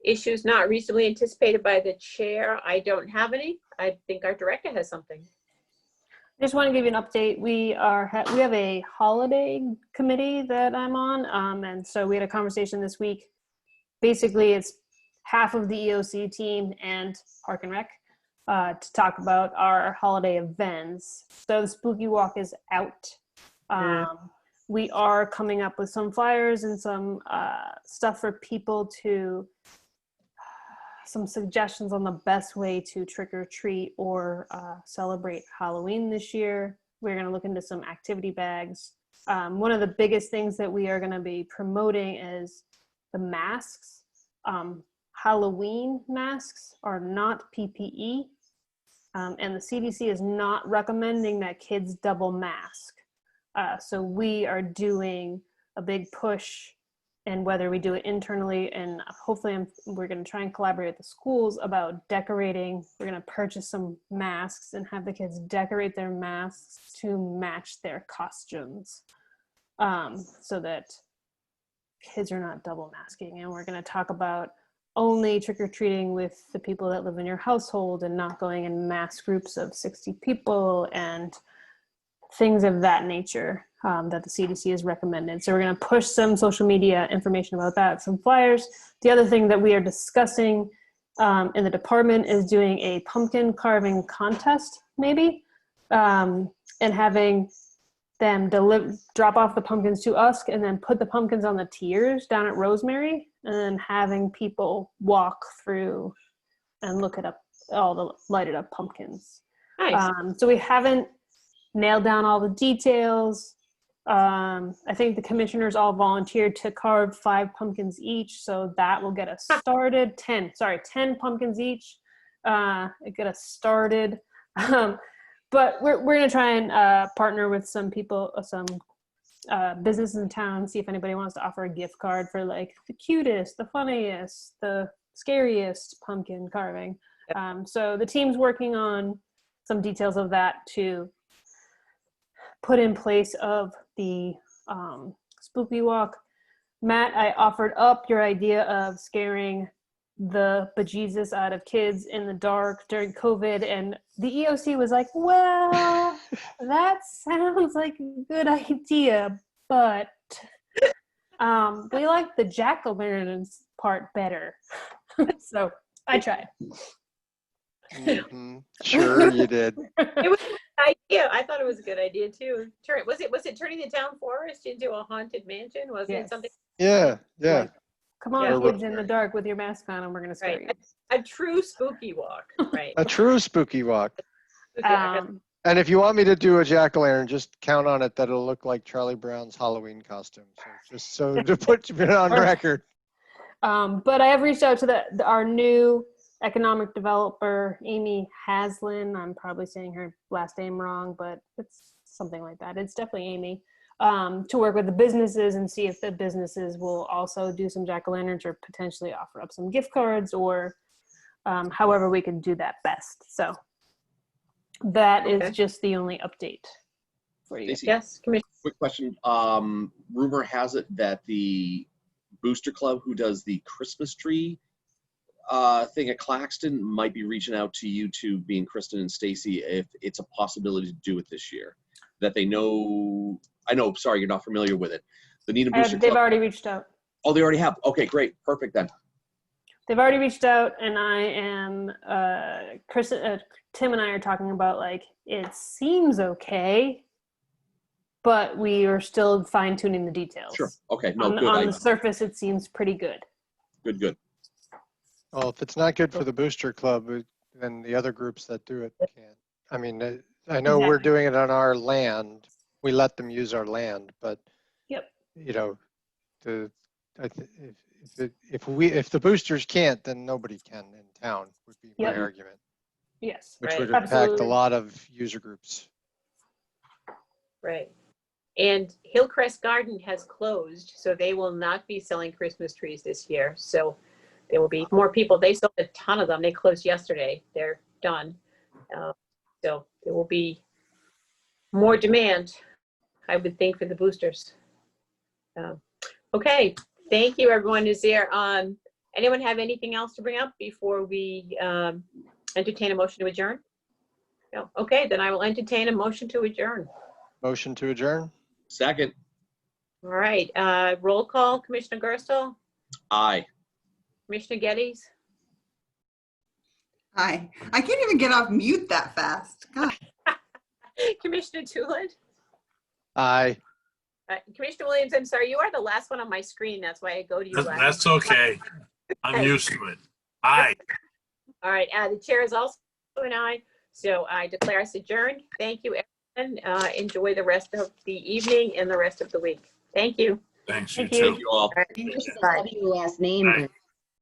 Issues not reasonably anticipated by the chair. I don't have any. I think our director has something. I just want to give you an update. We have a holiday committee that I'm on, and so we had a conversation this week. Basically, it's half of the EOC team and Park and Rec. to talk about our holiday events. So the Spooky Walk is out. We are coming up with some flyers and some stuff for people to, some suggestions on the best way to trick or treat or celebrate Halloween this year. We're going to look into some activity bags. One of the biggest things that we are going to be promoting is the masks. Halloween masks are not PPE, and the CDC is not recommending that kids double mask. So we are doing a big push, and whether we do it internally, and hopefully we're going to try and collaborate with the schools about decorating. We're going to purchase some masks and have the kids decorate their masks to match their costumes, so that kids are not double masking. And we're going to talk about only trick-or-treating with the people that live in your household and not going in mass groups of 60 people and things of that nature that the CDC has recommended. So we're going to push some social media information about that, some flyers. The other thing that we are discussing in the department is doing a pumpkin carving contest, maybe, and having them drop off the pumpkins to us and then put the pumpkins on the tiers down at Rosemary, and then having people walk through and look at all the lighted up pumpkins. Nice. So we haven't nailed down all the details. I think the commissioners all volunteered to carve 5 pumpkins each, so that will get us started. 10 pumpkins each. Get us started. But we're going to try and partner with some people, some businesses in town, see if anybody wants to offer a gift card for like the cutest, the funniest, the scariest pumpkin carving. So the team's working on some details of that to put in place of the Spooky Walk. Matt, I offered up your idea of scaring the bejesus out of kids in the dark during COVID, and the EOC was like, well, that sounds like a good idea, but we like the jack-o'-lanterns part better. So I tried. Mm-hmm. Sure you did. It was a good idea. I thought it was a good idea too. Was it turning the town forest into a haunted mansion? Was it something? Yeah. Like, come on, Yeah. kids in the dark with your mask on, and we're gonna scare you. A true spooky walk, right? A true spooky walk. Okay, And if you want me to do a jack-o'-lantern, just count on it that it'll look like Charlie Brown's Halloween costume. So just so to put it on record. But I have reached out to our new economic developer, Amy Haslin. I'm probably saying her last name wrong, but it's something like that. It's definitely Amy. To work with the businesses and see if the businesses will also do some jack-o'-lanterns or potentially offer up some gift cards, or however we can do that best. So that is just the only update for you. Stacey, yes, Commissioner. quick question. Rumor has it that the Booster Club, who does the Christmas tree thing at Claxton, might be reaching out to you two, being Kristen and Stacey, if it's a possibility to do it this year. That they know. I know. Sorry, you're not familiar with it. The Needham Booster They've Club. already reached out. Oh, they already have. Okay, great, perfect then. They've already reached out, and I am Tim and I are talking about, like, it seems okay, but we are still fine-tuning the details. Sure. Okay. No, good. On the surface, it seems pretty good. Good. Well, if it's not good for the Booster Club, then the other groups that do it can't. I mean, I know we're doing it on our land. We let them use our land, but you know, if the boosters can't, then nobody can in town, would be my argument. Yes. Which would impact a lot of user groups. Right. And Hillcrest Garden has closed, so they will not be selling Christmas trees this year. So there will be more people. They sold a ton of them. They closed yesterday. They're done. So there will be more demand, I would think, for the boosters. Okay. Thank you, everyone who's here. Anyone have anything else to bring up before we entertain a motion to adjourn? No. Okay, then I will entertain a motion to adjourn. Motion to adjourn? Second. All right. Roll call. Commissioner Gerstle? Aye. Commissioner Geddes? Hi. I can't even get off mute that fast. God. Commissioner Toolan? Aye. Commissioner Williams, I'm sorry, you are the last one on my screen. That's why I go to you last. That's okay. I'm used to it. Aye. All right, the chair is also an aye, so I declare us adjourned. Thank you, everyone. Enjoy the rest of the evening and the rest of the week. Thank you. Thanks, you Thank you. too. Thank you all. English is a W last name. Aye. Bruce.